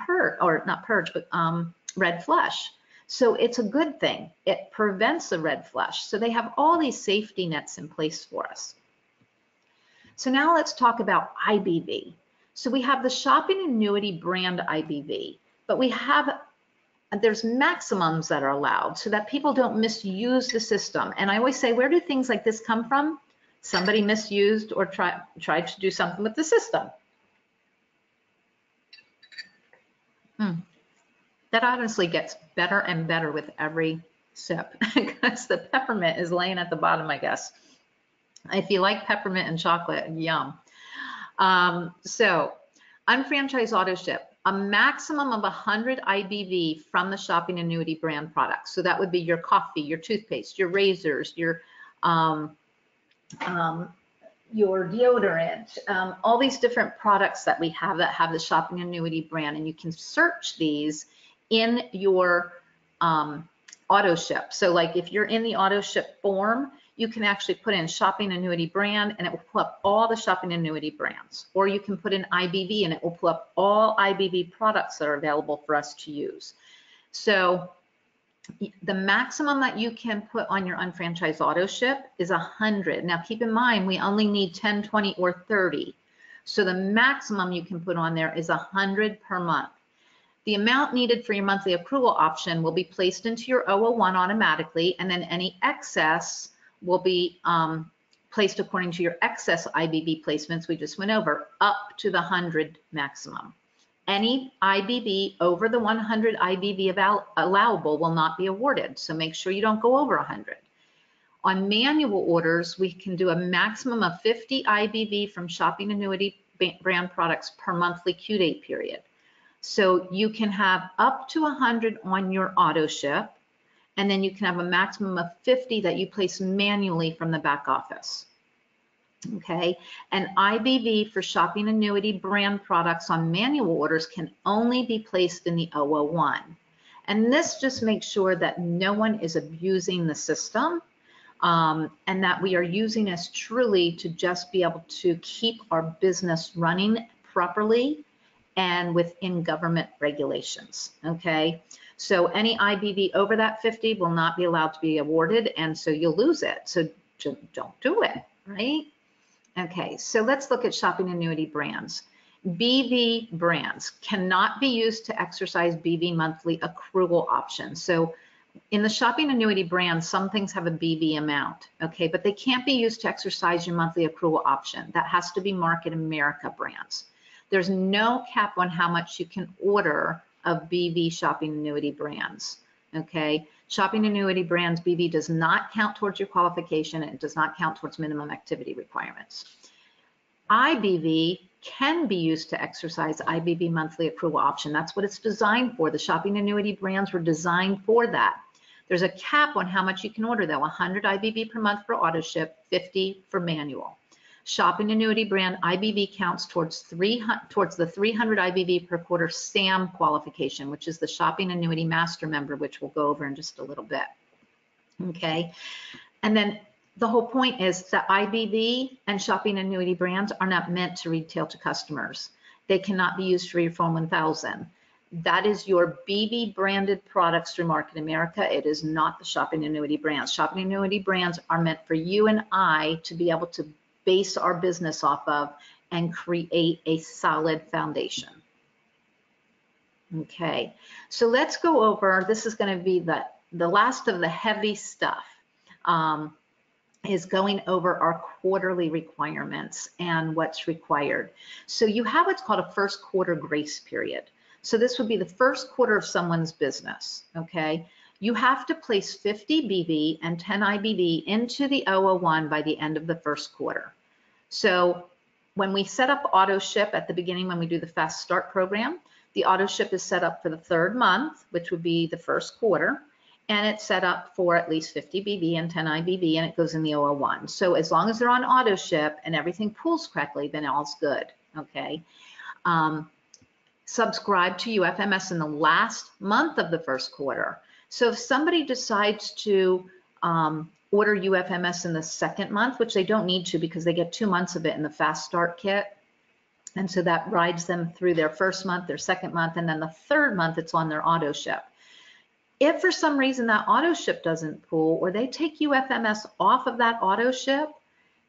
red flush. So it's a good thing. It prevents a red flush. So they have all these safety nets in place for us. So now let's talk about IBV. So we have the shopping annuity brand IBV, but there's maximums that are allowed so that people don't misuse the system. And I always say, where do things like this come from? Somebody misused or tried to do something with the system. That honestly gets better and better with every sip because the peppermint is laying at the bottom, I guess. If you like peppermint and chocolate, yum. So unfranchised auto ship, a maximum of 100 IBV from the shopping annuity brand products. So that would be your coffee, your toothpaste, your razors, your deodorant, all these different products that we have that have the shopping annuity brand, and you can search these in your auto ship. So like if you're in the auto ship form, you can actually put in shopping annuity brand and it will pull up all the shopping annuity brands. Or you can put in IBV and it will pull up all IBV products that are available for us to use. So the maximum that you can put on your unfranchised auto ship is 100. Now keep in mind, we only need 10, 20, or 30. So the maximum you can put on there is 100 per month. The amount needed for your monthly accrual option will be placed into your 001 automatically, and then any excess will be placed according to your excess IBV placements we just went over, up to the 100 maximum. Any IBV over the 100 IBV allowable will not be awarded, so make sure you don't go over 100. On manual orders, we can do a maximum of 50 IBV from shopping annuity brand products per monthly Q date period. So you can have up to 100 on your auto ship, and then you can have a maximum of 50 that you place manually from the back office. Okay, and IBV for shopping annuity brand products on manual orders can only be placed in the 001. And this just makes sure that no one is abusing the system, and that we are using this truly to just be able to keep our business running properly and within government regulations, okay? So any IBV over that 50 will not be allowed to be awarded, and so you'll lose it. So don't do it, right? Okay, so let's look at shopping annuity brands. BV brands cannot be used to exercise BV monthly accrual option. So in the shopping annuity brands, some things have a BV amount, okay, but they can't be used to exercise your monthly accrual option. That has to be Market America brands. There's no cap on how much you can order of BV shopping annuity brands, okay? Shopping annuity brands, BV does not count towards your qualification, and it does not count towards minimum activity requirements. IBV can be used to exercise IBV monthly accrual option. That's what it's designed for. The shopping annuity brands were designed for that. There's a cap on how much you can order though, 100 IBV per month for auto ship, 50 for manual. Shopping annuity brand IBV counts towards the 300 IBV per quarter SAM qualification, which is the shopping annuity master member, which we'll go over in just a little bit. Okay, and then the whole point is that IBV and shopping annuity brands are not meant to retail to customers. They cannot be used for your Form 1000. That is your BV branded products through Market America. It is not the shopping annuity brands. Shopping annuity brands are meant for you and I to be able to base our business off of and create a solid foundation. Okay, so let's go over, this is going to be the last of the heavy stuff, is going over our quarterly requirements and what's required. So you have what's called a first quarter grace period. So this would be the first quarter of someone's business, okay? You have to place 50 BV and 10 IBV into the 001 by the end of the first quarter. So when we set up auto ship at the beginning, when we do the fast start program, the auto ship is set up for the third month, which would be the first quarter, and it's set up for at least 50 BV and 10 IBV, and it goes in the 001. So as long as they're on auto ship and everything pulls correctly, then all's good, okay? Subscribe to UFMS in the last month of the first quarter. So if somebody decides to order UFMS in the second month, which they don't need to because they get 2 months of it in the fast start kit, and so that rides them through their first month, their second month, and then the third month it's on their auto ship. If for some reason that auto ship doesn't pull, or they take UFMS off of that auto ship,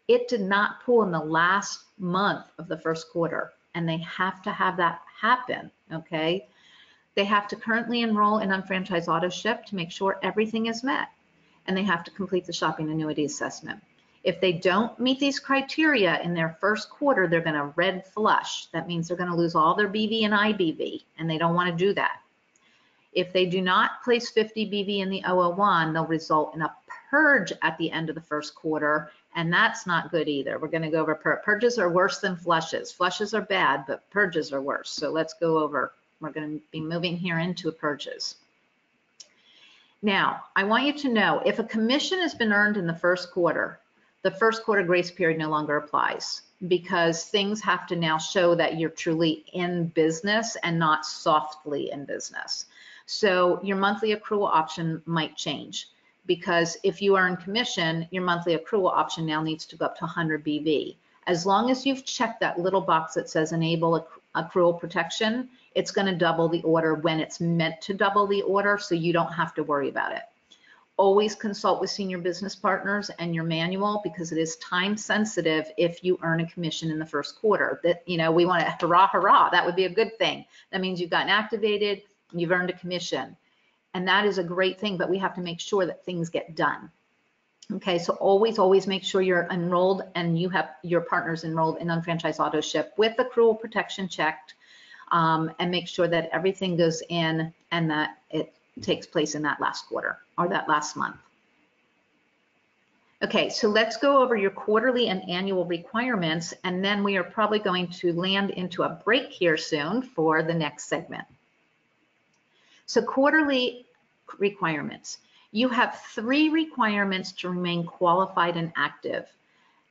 it did not pull in the last month of the first quarter, and they have to have that happen, okay? They have to currently enroll in unfranchised auto ship to make sure everything is met, and they have to complete the shopping annuity assessment. If they don't meet these criteria in their first quarter, they're going to red flush. That means they're going to lose all their BV and IBV, and they don't want to do that. If they do not place 50 BV in the 001, they'll result in a purge at the end of the first quarter, and that's not good either. We're going to go over purges are worse than flushes. Flushes are bad, but purges are worse. So let's go over. We're going to be moving here into purges. Now, I want you to know if a commission has been earned in the first quarter grace period no longer applies, because things have to now show that you're truly in business and not softly in business. So your monthly accrual option might change, because if you earn commission, your monthly accrual option now needs to go up to 100 BV. As long as you've checked that little box that says enable accrual protection, it's going to double the order when it's meant to double the order, so you don't have to worry about it. Always consult with senior business partners and your manual, because it is time sensitive if you earn a commission in the first quarter. That, you know, we want to hurrah, hurrah, that would be a good thing. That means you've gotten activated, you've earned a commission, and that is a great thing, but we have to make sure that things get done. Okay, so always make sure you're enrolled and you have your partners enrolled in unfranchised auto ship with accrual protection checked, and make sure that everything goes in and that it takes place in that last quarter or that last month. Okay, so let's go over your quarterly and annual requirements, and then we are probably going to land into a break here soon for the next segment. So quarterly requirements. You have 3 requirements to remain qualified and active.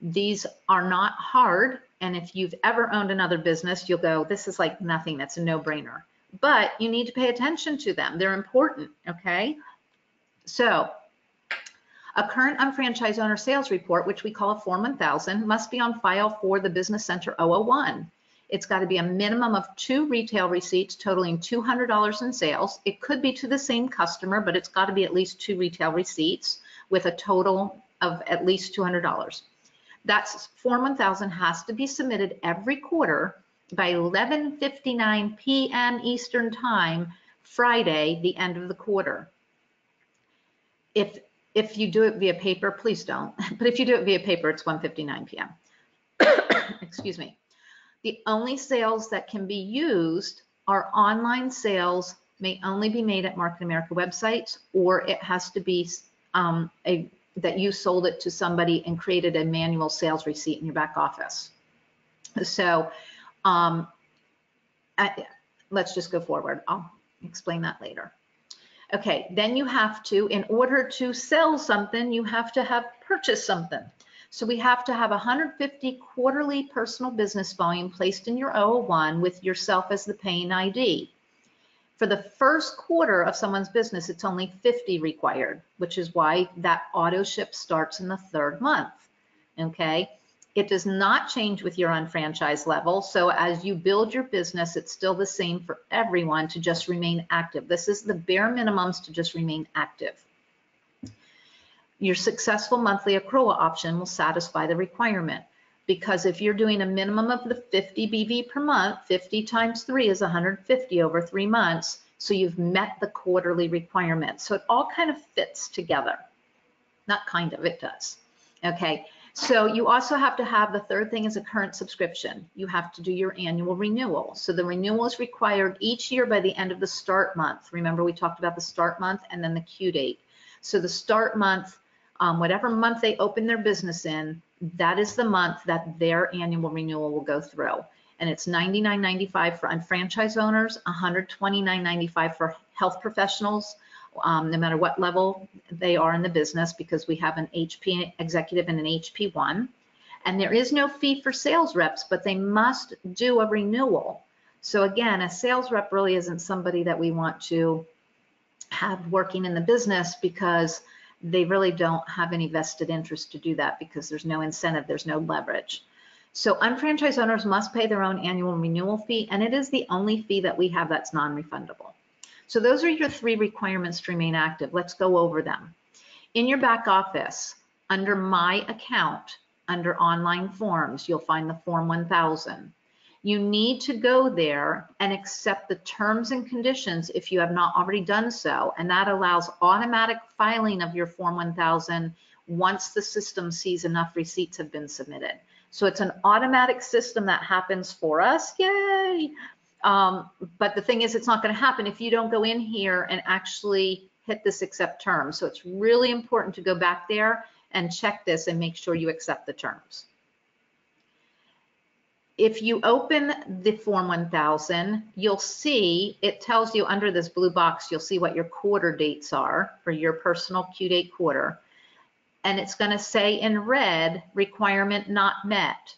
These are not hard, and if you've ever owned another business, you'll go, this is like nothing, that's a no-brainer. but you need to pay attention to them. They're important, okay? So a current unfranchised owner sales report, which we call a Form 1000, must be on file for the Business Center 001. It's got to be a minimum of 2 retail receipts totaling $200 in sales. It could be to the same customer, but it's got to be at least 2 retail receipts with a total of at least $200. That's Form 1000 has to be submitted every quarter by 11:59 p.m. Eastern Time, Friday, the end of the quarter. If you do it via paper, please don't. But if you do it via paper, it's 1:59 p.m. Excuse me. The only sales that can be used are online sales, may only be made at Market America websites, or it has to be that you sold it to somebody and created a manual sales receipt in your back office. So let's just go forward. I'll explain that later. Okay, then you have to, in order to sell something, you have to have purchased something. So we have to have 150 quarterly personal business volume placed in your 001 with yourself as the paying ID. For the first quarter of someone's business, it's only 50 required, which is why that auto ship starts in the 3rd month, okay? It does not change with your unfranchised level. So as you build your business, it's still the same for everyone to just remain active. This is the bare minimums to just remain active. Your successful monthly accrual option will satisfy the requirement, because if you're doing a minimum of the 50 BV per month, 50 times 3 is 150 over 3 months. So you've met the quarterly requirement. So it all kind of fits together. Not kind of, it does. Okay. So you also have to have, the third thing is a current subscription. You have to do your annual renewal. So the renewal is required each year by the end of the start month. Remember, we talked about the start month and then the Q date. So the start month, whatever month they open their business in, that is the month that their annual renewal will go through. And it's $99.95 for unfranchised owners, $129.95 for health professionals, no matter what level they are in the business, because we have an HP executive and an HP1. And there is no fee for sales reps, but they must do a renewal. So again, a sales rep really isn't somebody that we want to have working in the business, because they really don't have any vested interest to do that, because there's no incentive, there's no leverage. So unfranchised owners must pay their own annual renewal fee, and it is the only fee that we have that's non-refundable. So those are your 3 requirements to remain active. Let's go over them. In your back office, under My Account, under Online Forms, you'll find the Form 1000. You need to go there and accept the terms and conditions if you have not already done so, and that allows automatic filing of your Form 1000 once the system sees enough receipts have been submitted. So it's an automatic system that happens for us, yay! But the thing is, it's not going to happen if you don't go in here and actually hit this accept terms. So it's really important to go back there and check this and make sure you accept the terms. If you open the Form 1000, you'll see, it tells you under this blue box, you'll see what your quarter dates are for your personal Q date quarter. And it's going to say in red, requirement not met.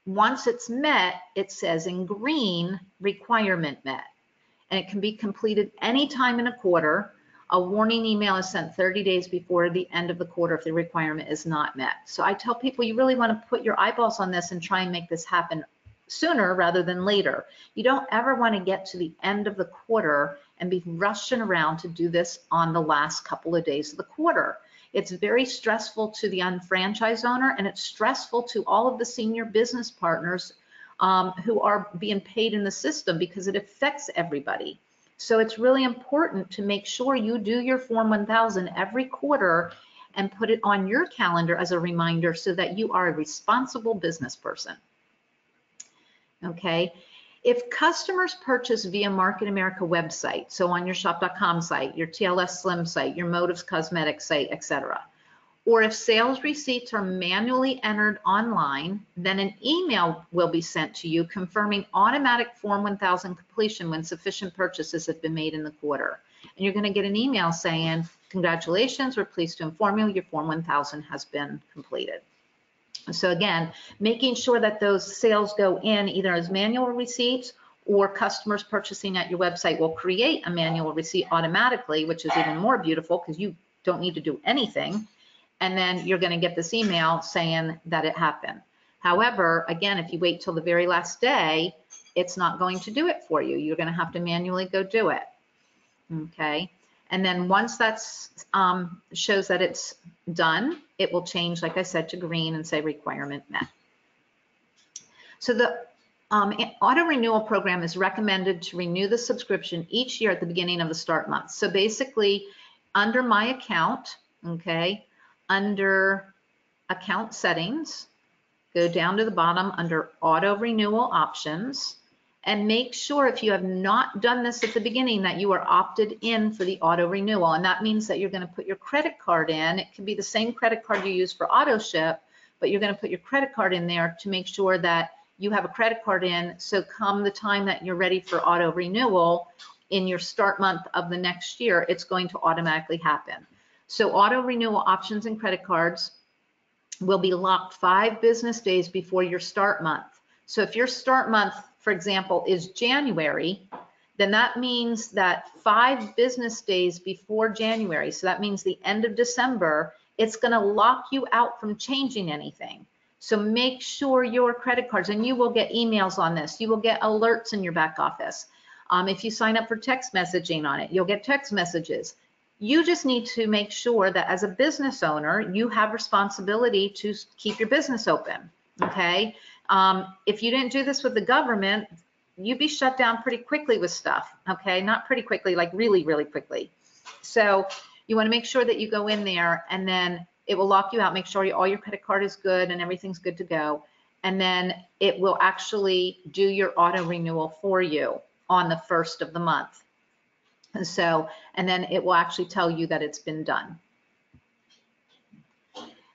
Once it's met, it says in green, requirement met. And it can be completed anytime in a quarter. A warning email is sent 30 days before the end of the quarter if the requirement is not met. So I tell people, you really want to put your eyeballs on this and try and make this happen sooner rather than later. You don't ever want to get to the end of the quarter and be rushing around to do this on the last couple of days of the quarter. It's very stressful to the unfranchised owner, and it's stressful to all of the senior business partners who are being paid in the system, because it affects everybody. So it's really important to make sure you do your Form 1000 every quarter and put it on your calendar as a reminder so that you are a responsible business person. Okay. If customers purchase via Market America website, so on your shop.com site, your TLS Slim site, your Motives Cosmetics site, etc., or if sales receipts are manually entered online, then an email will be sent to you confirming automatic Form 1000 completion when sufficient purchases have been made in the quarter. And you're going to get an email saying, congratulations, we're pleased to inform you your Form 1000 has been completed. So again, making sure that those sales go in either as manual receipts or customers purchasing at your website will create a manual receipt automatically, which is even more beautiful because you don't need to do anything. And then you're going to get this email saying that it happened. However, again, if you wait till the very last day, it's not going to do it for you. You're going to have to manually go do it. Okay. And then once that's shows that it's done, it will change, like I said, to green and say requirement met. So the auto renewal program is recommended to renew the subscription each year at the beginning of the start month. So basically, under my account, okay, under account settings, go down to the bottom under auto renewal options, and make sure if you have not done this at the beginning that you are opted in for the auto renewal. And that means that you're going to put your credit card in. It can be the same credit card you use for auto ship, but you're going to put your credit card in there to make sure that you have a credit card in. So come the time that you're ready for auto renewal in your start month of the next year, it's going to automatically happen. So auto renewal options and credit cards will be locked 5 business days before your start month. So if your start month, for example, is January, then that means that 5 business days before January, so that means the end of December, it's going to lock you out from changing anything. So make sure your credit cards, and you will get emails on this, you will get alerts in your back office. If you sign up for text messaging on it, you'll get text messages. You just need to make sure that as a business owner, you have responsibility to keep your business open, okay? If you didn't do this with the government, you'd be shut down pretty quickly with stuff, okay? Not pretty quickly, like really, really quickly. So you wanna make sure that you go in there and then it will lock you out, make sure all your credit card is good and everything's good to go. And then it will actually do your auto renewal for you on the 1st of the month. And so, and then it will actually tell you that it's been done.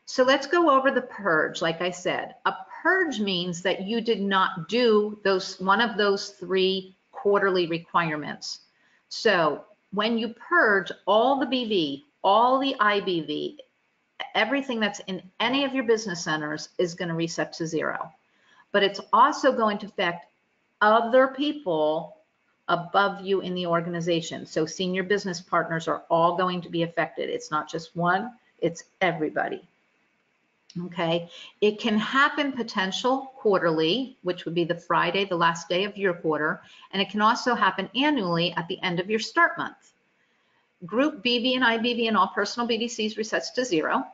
So let's go over the purge. Like I said, a purge means that you did not do one of those 3 quarterly requirements. So when you purge all the BV, all the IBV, everything that's in any of your business centers is going to reset to 0. But it's also going to affect other people above you in the organization. So senior business partners are all going to be affected. It's not just one, it's everybody. Okay, it can happen potential quarterly, which would be the Friday, the last day of your quarter, and it can also happen annually at the end of your start month. Group BV and IBV and all personal BDCs resets to 0.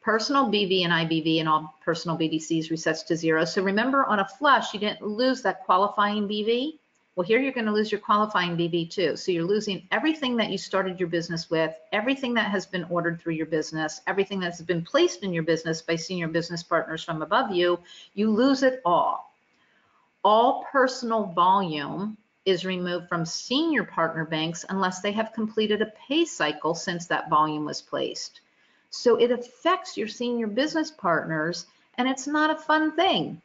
Personal BV and IBV and all personal BDCs resets to 0. So remember, on a flush, you didn't lose that qualifying BV. Well, here you're going to lose your qualifying BV too. So you're losing everything that you started your business with, everything that has been ordered through your business, everything that's been placed in your business by senior business partners from above you. You lose it all. All personal volume is removed from senior partner banks unless they have completed a pay cycle since that volume was placed. So it affects your senior business partners, and it's not a fun thing.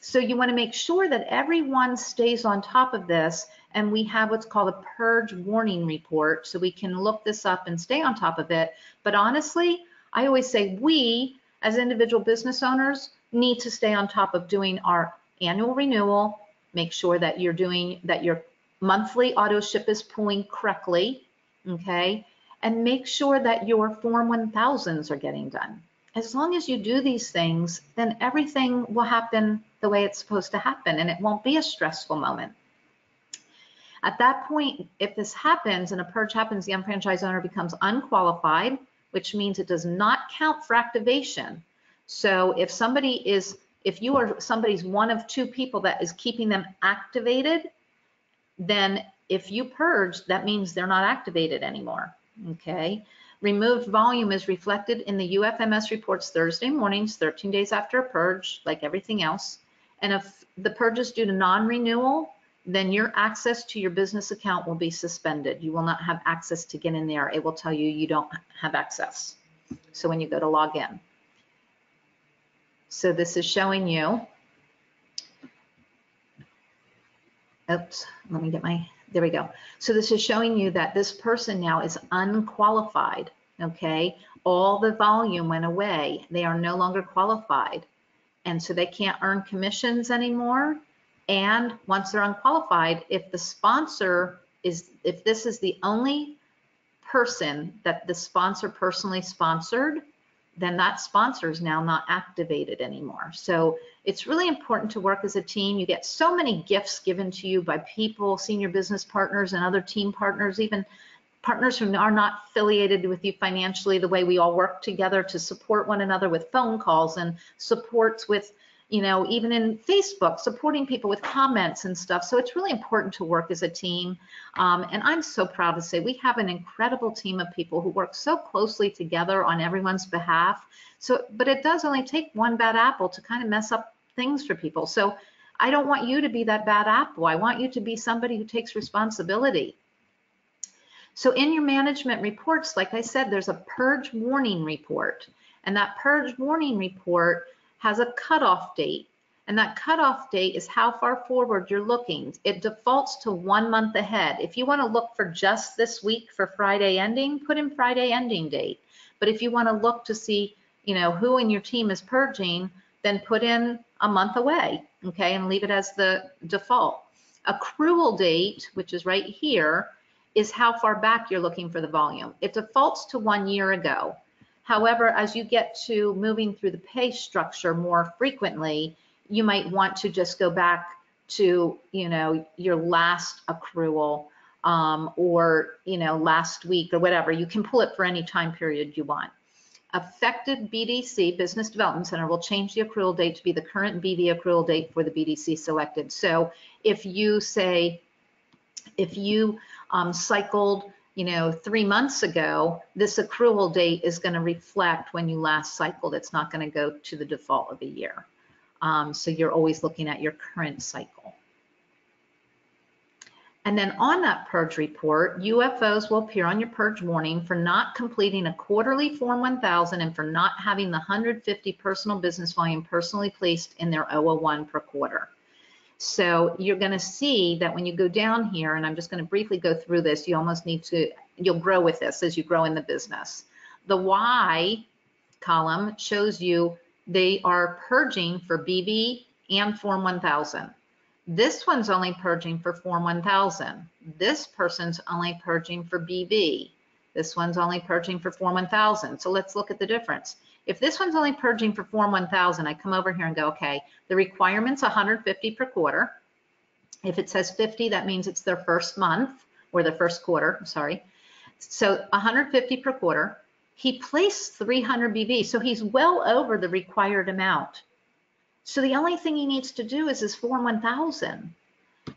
So you want to make sure that everyone stays on top of this, and we have what's called a purge warning report, so we can look this up and stay on top of it. But honestly, I always say we, as individual business owners, need to stay on top of doing our annual renewal, make sure that you're doing, that your monthly auto ship is pulling correctly, okay? And make sure that your Form 1000s are getting done. As long as you do these things, then everything will happen the way it's supposed to happen, and it won't be a stressful moment. At that point, if this happens and a purge happens, the unfranchised owner becomes unqualified, which means it does not count for activation. So if you are somebody's one of 2 people that is keeping them activated, then if you purge, that means they're not activated anymore, okay? Removed volume is reflected in the UFMS reports Thursday mornings, 13 days after a purge, like everything else. And if the purge is due to non-renewal, then your access to your business account will be suspended. You will not have access to get in there. It will tell you you don't have access. So when you go to log in. So this is showing you, oops, let me get there we go. So this is showing you that this person now is unqualified, okay? All the volume went away. They are no longer qualified. And so they can't earn commissions anymore. And once they're unqualified, if the sponsor is, if this is the only person that the sponsor personally sponsored, then that sponsor is now not activated anymore. So it's really important to work as a team. You get so many gifts given to you by people, senior business partners and other team partners, even partners who are not affiliated with you financially, the way we all work together to support one another with phone calls and supports with, you know, even in Facebook, supporting people with comments and stuff. So it's really important to work as a team. And I'm so proud to say we have an incredible team of people who work so closely together on everyone's behalf. So, but it does only take one bad apple to kind of mess up things for people. So I don't want you to be that bad apple. I want you to be somebody who takes responsibility. So in your management reports, like I said, there's a purge warning report, and that purge warning report has a cutoff date, and that cutoff date is how far forward you're looking. It defaults to 1 month ahead. If you want to look for just this week for Friday ending, put in Friday ending date. But if you want to look to see, you know, who in your team is purging, then put in a month away, okay, and leave it as the default. Accrual date, which is right here, is how far back you're looking for the volume. It defaults to 1 year ago. However, as you get to moving through the pay structure more frequently, you might want to just go back to, you know, your last accrual or, you know, last week or whatever. You can pull it for any time period you want. Affected BDC, Business Development Center, will change the accrual date to be the current BD accrual date for the BDC selected. So if you say, if you cycled, you know, 3 months ago, this accrual date is going to reflect when you last cycled. It's not going to go to the default of a year. So you're always looking at your current cycle. And then on that purge report, UFOs will appear on your purge warning for not completing a quarterly Form 1000 and for not having the 150 personal business volume personally placed in their 001 per quarter. So you're going to see that when you go down here, and I'm just going to briefly go through this, you almost need to, you'll grow with this as you grow in the business. The Y column shows you they are purging for BB and Form 1000. This one's only purging for Form 1000. This person's only purging for BB. This one's only purging for Form 1000. So let's look at the difference. If this one's only purging for Form 1000, I come over here and go, okay, the requirement's 150 per quarter. If it says 50, that means it's their first month or their first quarter, sorry. So 150 per quarter. He placed 300 BB, so he's well over the required amount. So the only thing he needs to do is his Form 1000.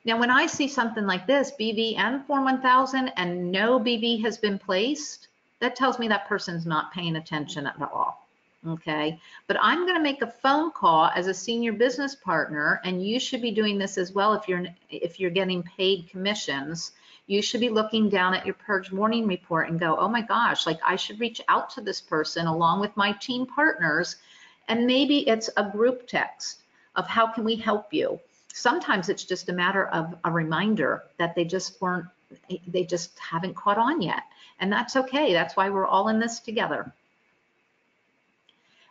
Now, when I see something like this, BB and Form 1000, and no BB has been placed, that tells me that person's not paying attention at all. Okay, but I'm going to make a phone call as a senior business partner, and you should be doing this as well. If you're getting paid commissions, you should be looking down at your purge warning report and go, oh my gosh, like I should reach out to this person along with my team partners, and maybe it's a group text of how can we help you. Sometimes it's just a matter of a reminder that they just haven't caught on yet, and that's okay. That's why we're all in this together.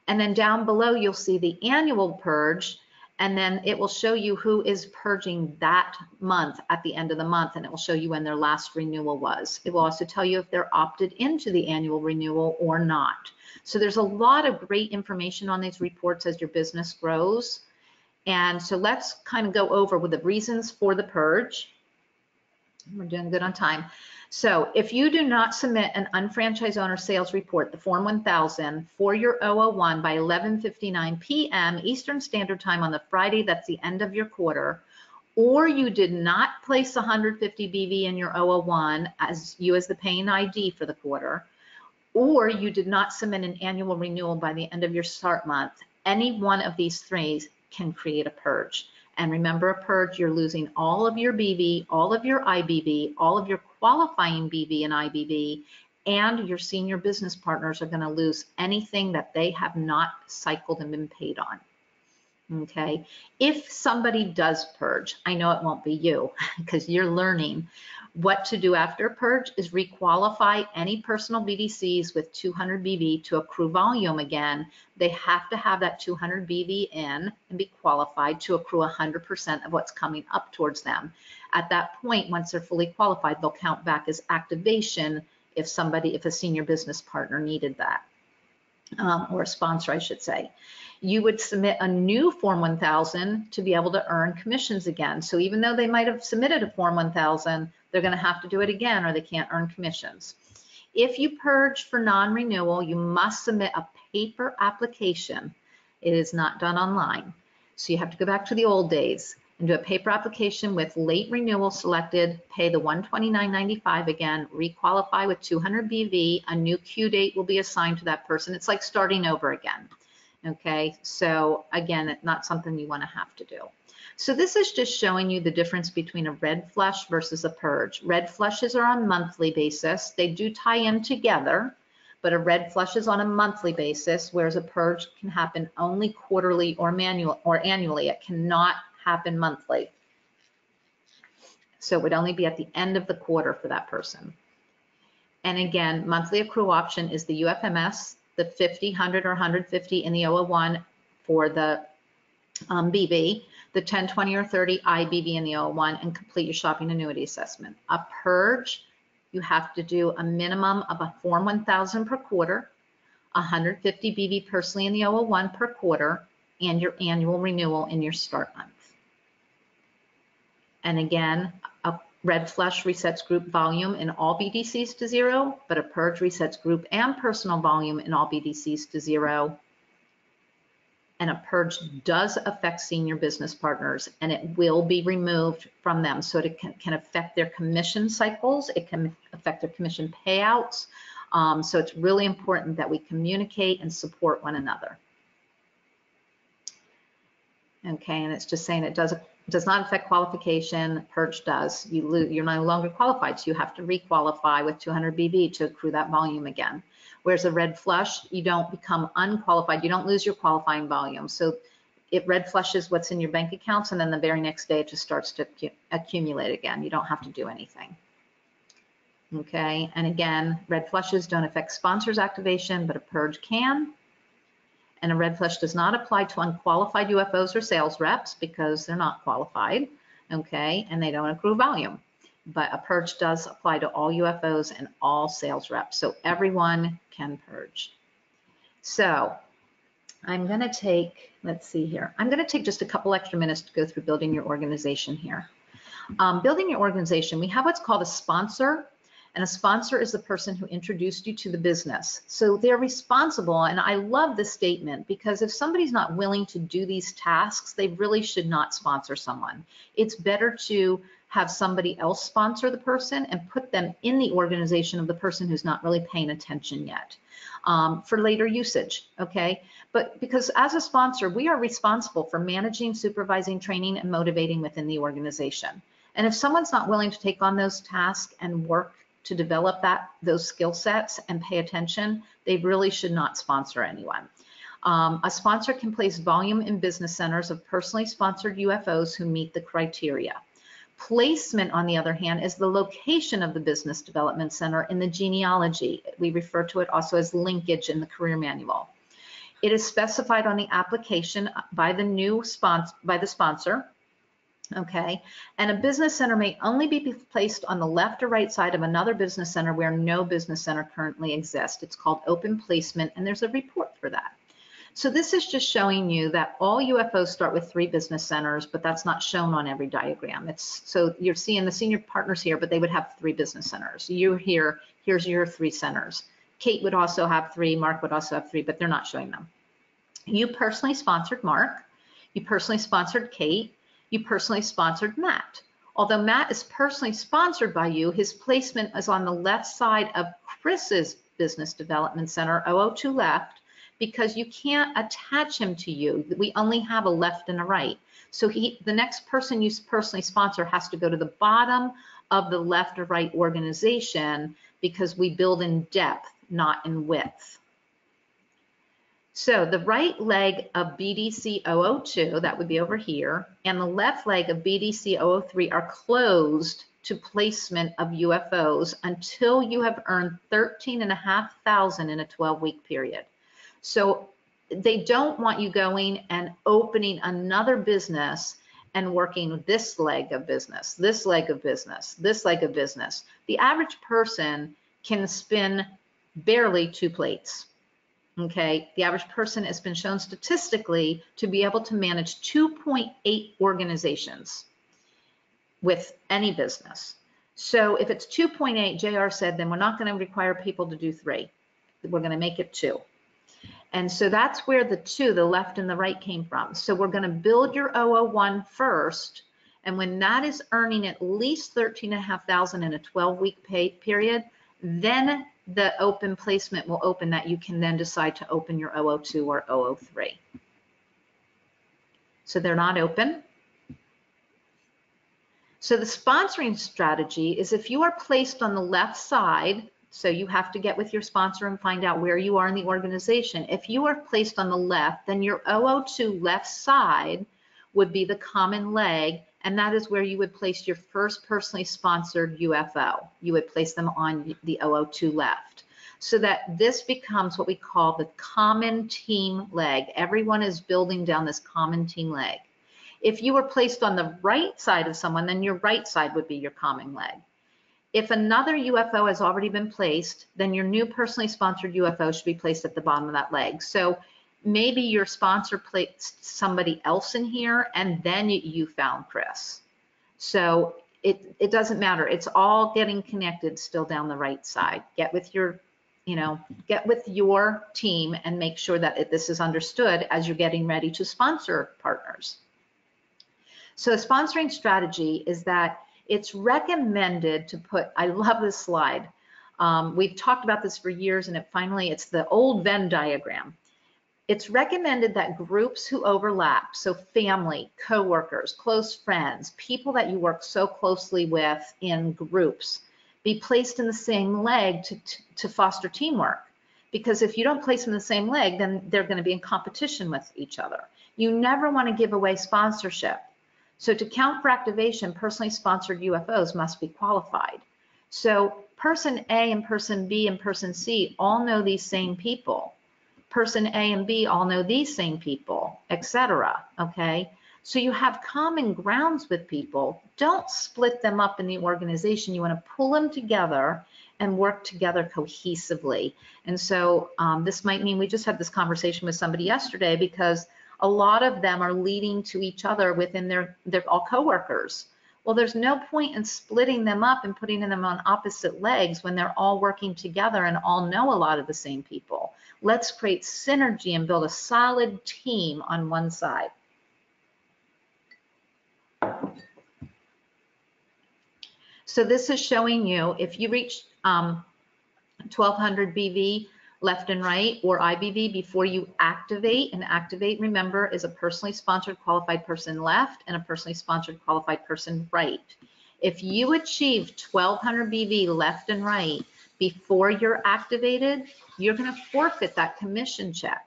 And then down below, you'll see the annual purge, and then it will show you who is purging that month at the end of the month, and it will show you when their last renewal was. It will also tell you if they're opted into the annual renewal or not. So there's a lot of great information on these reports as your business grows. And so let's kind of go over with the reasons for the purge. We're doing good on time. So if you do not submit an unfranchised owner sales report, the Form 1000, for your 001 by 11:59 p.m. Eastern Standard Time on the Friday that's the end of your quarter, or you did not place 150 BV in your 001 as the paying ID for the quarter, or you did not submit an annual renewal by the end of your start month, any one of these three can create a purge. And remember, a purge, you're losing all of your BV, all of your IBV, all of your qualifying BV and IBV, and your senior business partners are going to lose anything that they have not cycled and been paid on. Okay, if somebody does purge, I know it won't be you because you're learning. What to do after purge is requalify any personal BDCs with 200 BV to accrue volume again. They have to have that 200 BV in and be qualified to accrue 100% of what's coming up towards them. At that point, once they're fully qualified, they'll count back as activation if a senior business partner needed that, or a sponsor, I should say. You would submit a new Form 1000 to be able to earn commissions again. So even though they might have submitted a Form 1000, they're going to have to do it again or they can't earn commissions. If you purge for non-renewal, you must submit a paper application. It is not done online. So you have to go back to the old days and do a paper application with late renewal selected, pay the $129.95 again, requalify with 200 BV, a new Q date will be assigned to that person. It's like starting over again. Okay, so again, it's not something you want to have to do. So this is just showing you the difference between a red flush versus a purge. Red flushes are on a monthly basis. They do tie in together, but a red flush is on a monthly basis, whereas a purge can happen only quarterly or annually. It cannot happen monthly. So it would only be at the end of the quarter for that person. And again, monthly accrual option is the UFMS, the 50, 100, or 150 in the 001 for the BB, the 10, 20, or 30 IBV in the 001, and complete your shopping annuity assessment. A purge, you have to do a minimum of a Form 1000 per quarter, 150 BV personally in the 001 per quarter, and your annual renewal in your start month. And again, a red flush resets group volume in all BDCs to 0, but a purge resets group and personal volume in all BDCs to 0. And a purge does affect senior business partners, and it will be removed from them. So it can affect their commission cycles. It can affect their commission payouts. So it's really important that we communicate and support one another. Okay, and it's just saying it does not affect qualification. Purge does. You're no longer qualified, so you have to requalify with 200 BV to accrue that volume again. Whereas a red flush, you don't become unqualified. You don't lose your qualifying volume. So it red flushes what's in your bank accounts, and then the very next day it just starts to accumulate again. You don't have to do anything. Okay, and again, red flushes don't affect sponsors activation, but a purge can. And a red flush does not apply to unqualified UFOs or sales reps because they're not qualified, okay, and they don't accrue volume. But a purge does apply to all UFOs and all sales reps, so everyone can purge. So I'm going to take, let's see here, I'm going to take just a couple extra minutes to go through building your organization here. Building your organization, we have what's called a sponsor. And a sponsor is the person who introduced you to the business. So they're responsible, and I love this statement because if somebody's not willing to do these tasks, they really should not sponsor someone. It's better to have somebody else sponsor the person and put them in the organization of the person who's not really paying attention yet for later usage, okay? But because as a sponsor, we are responsible for managing, supervising, training, and motivating within the organization. And if someone's not willing to take on those tasks and work to develop those skill sets and pay attention, they really should not sponsor anyone. A sponsor can place volume in business centers of personally sponsored UFOs who meet the criteria. Placement, on the other hand, is the location of the business development center in the genealogy. We refer to it also as linkage in the career manual. It is specified on the application by the sponsor. Okay, and a business center may only be placed on the left or right side of another business center where no business center currently exists. It's called open placement, and there's a report for that. So this is just showing you that all UFOs start with 3 business centers, but that's not shown on every diagram. So you're seeing the senior partners here, but they would have 3 business centers. You here, here's your 3 centers. Kate would also have 3, Mark would also have 3, but they're not showing them. You personally sponsored Mark, you personally sponsored Kate, you personally sponsored Matt. Although Matt is personally sponsored by you, his placement is on the left side of Chris's Business Development Center, 002 left, because you can't attach him to you. We only have a left and a right. So the next person you personally sponsor has to go to the bottom of the left or right organization because we build in depth, not in width. So the right leg of BDC 002, that would be over here, and the left leg of BDC 003 are closed to placement of UFOs until you have earned 13,500 in a 12-week period. So they don't want you going and opening another business and working this leg of business, this leg of business, this leg of business. The average person can spin barely 2 plates. Okay, the average person has been shown statistically to be able to manage 2.8 organizations with any business. So if it's 2.8, JR said, then we're not going to require people to do 3. We're going to make it 2. And so that's where the 2, the left and the right, came from. So we're going to build your 001 first. And when that is earning at least 13,500 in a 12-week pay period, then the open placement will open that you can then decide to open your 002 or 003. So they're not open. So the sponsoring strategy is if you are placed on the left side, so you have to get with your sponsor and find out where you are in the organization. If you are placed on the left, then your 002 left side would be the common leg, and that is where you would place your first personally sponsored UFO. You would place them on the 002 left. So that this becomes what we call the common team leg. Everyone is building down this common team leg. If you were placed on the right side of someone, then your right side would be your common leg. If another UFO has already been placed, then your new personally sponsored UFO should be placed at the bottom of that leg. So maybe your sponsor placed somebody else in here and then you found Chris. So it doesn't matter. It's all getting connected still down the right side. Get with your, get with your team and make sure that this is understood as you're getting ready to sponsor partners. So a sponsoring strategy is that it's recommended to put, I love this slide. We've talked about this for years, and it's the old Venn diagram. It's recommended that groups who overlap, so family, coworkers, close friends, people that you work so closely with in groups, be placed in the same leg to foster teamwork. Because if you don't place them in the same leg, then they're going to be in competition with each other. You never want to give away sponsorship. So to count for activation, personally sponsored UFOs must be qualified. So person A and person B and person C all know these same people. Person A and B all know these same people, etc. Okay? So you have common grounds with people. Don't split them up in the organization. You want to pull them together and work together cohesively. And so this might mean, we just had this conversation with somebody yesterday, because a lot of them are leading to each other within they're all coworkers. Well, there's no point in splitting them up and putting them on opposite legs when they're all working together and all know a lot of the same people. Let's create synergy and build a solid team on one side. So this is showing you if you reach 1200 BV left and right, or IBV, before you activate. And activate, remember, is a personally sponsored qualified person left and a personally sponsored qualified person right. If you achieve 1200 BV left and right before you're activated, you're going to forfeit that commission check.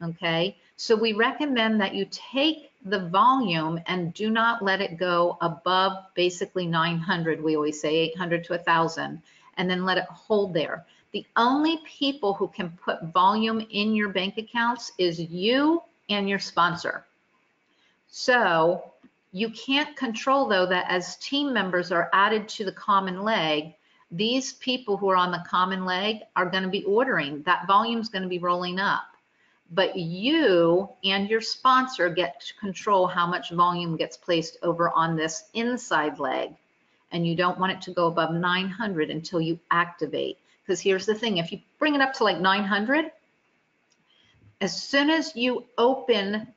Okay, so we recommend that you take the volume and do not let it go above basically 900. We always say 800 to 1,000, and then let it hold there. The only people who can put volume in your bank accounts is you and your sponsor. So you can't control, though, that as team members are added to the common leg, these people who are on the common leg are going to be ordering. That volume is going to be rolling up. But you and your sponsor get to control how much volume gets placed over on this inside leg. And you don't want it to go above 900 until you activate. Because here's the thing, if you bring it up to like 900, as soon as you open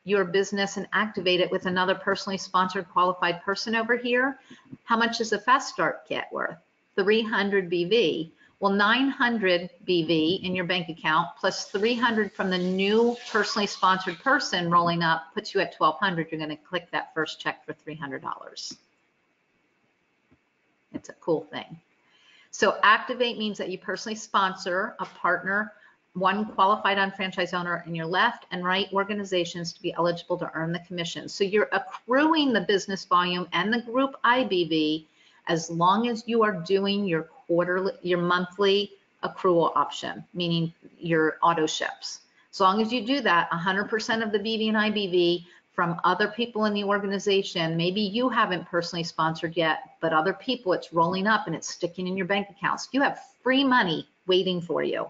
your business and activate it with another personally sponsored qualified person over here, how much does a fast start kit worth? 300 BV. Well, 900 BV in your bank account plus 300 from the new personally sponsored person rolling up puts you at 1,200. You're going to click that first check for $300. It's a cool thing. So activate means that you personally sponsor a partner one qualified unfranchised owner in your left and right organizations to be eligible to earn the commission. So you're accruing the business volume and the group IBV as long as you are doing your quarterly, your monthly accrual option, meaning your auto ships. As long as you do that, 100% of the BV and IBV from other people in the organization, maybe you haven't personally sponsored yet, but other people, it's rolling up and it's sticking in your bank accounts. You have free money waiting for you.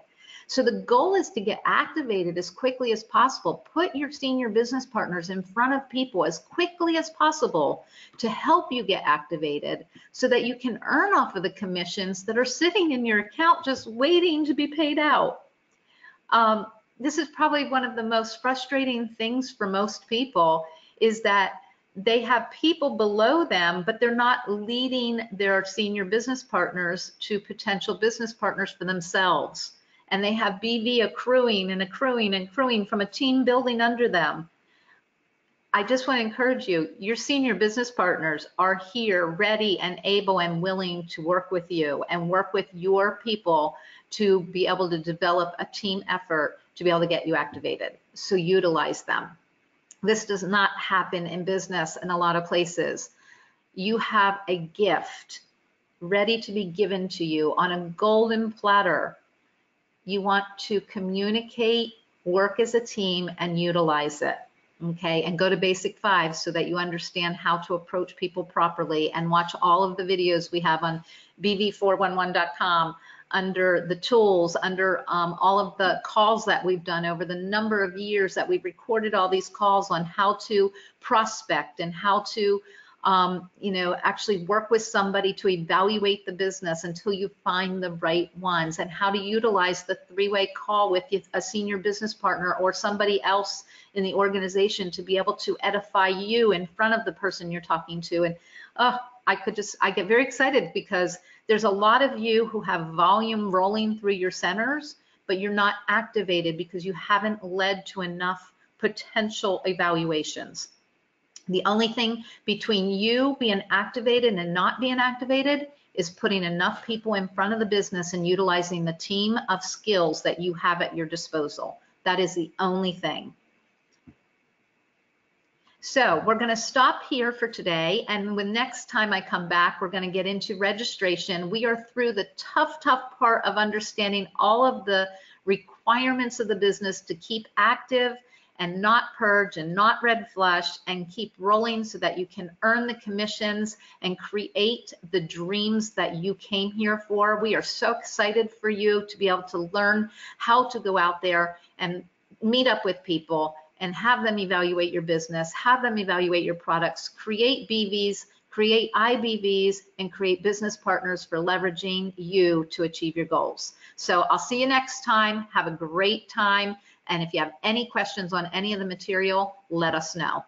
So the goal is to get activated as quickly as possible. Put your senior business partners in front of people as quickly as possible to help you get activated so that you can earn off of the commissions that are sitting in your account just waiting to be paid out. This is probably one of the most frustrating things for most people, is that they have people below them, but they're not leading their senior business partners to potential business partners for themselves. And they have BV accruing and accruing and accruing from a team building under them. I just want to encourage you, your senior business partners are here ready and able and willing to work with you and work with your people to be able to develop a team effort to be able to get you activated. So utilize them. This does not happen in business in a lot of places. You have a gift ready to be given to you on a golden platter. You want to communicate, work as a team, and utilize it, okay? And go to Basic 5 so that you understand how to approach people properly, and watch all of the videos we have on bv411.com under the tools, under all of the calls that we've done over the number of years that we've recorded all these calls on how to prospect and how to actually work with somebody to evaluate the business until you find the right ones, and how to utilize the three-way call with a senior business partner or somebody else in the organization to be able to edify you in front of the person you're talking to. And I get very excited because there's a lot of you who have volume rolling through your centers, but you're not activated because you haven't led to enough potential evaluations. The only thing between you being activated and not being activated is putting enough people in front of the business and utilizing the team of skills that you have at your disposal. That is the only thing. So we're going to stop here for today, and when next time I come back, we're going to get into registration. We are through the tough part of understanding all of the requirements of the business to keep active and not purge and not red flush, and keep rolling so that you can earn the commissions and create the dreams that you came here for. We are so excited for you to be able to learn how to go out there and meet up with people and have them evaluate your business, have them evaluate your products, create BVs, create IBVs, and create business partners for leveraging you to achieve your goals. So I'll see you next time. Have a great time. And if you have any questions on any of the material, let us know.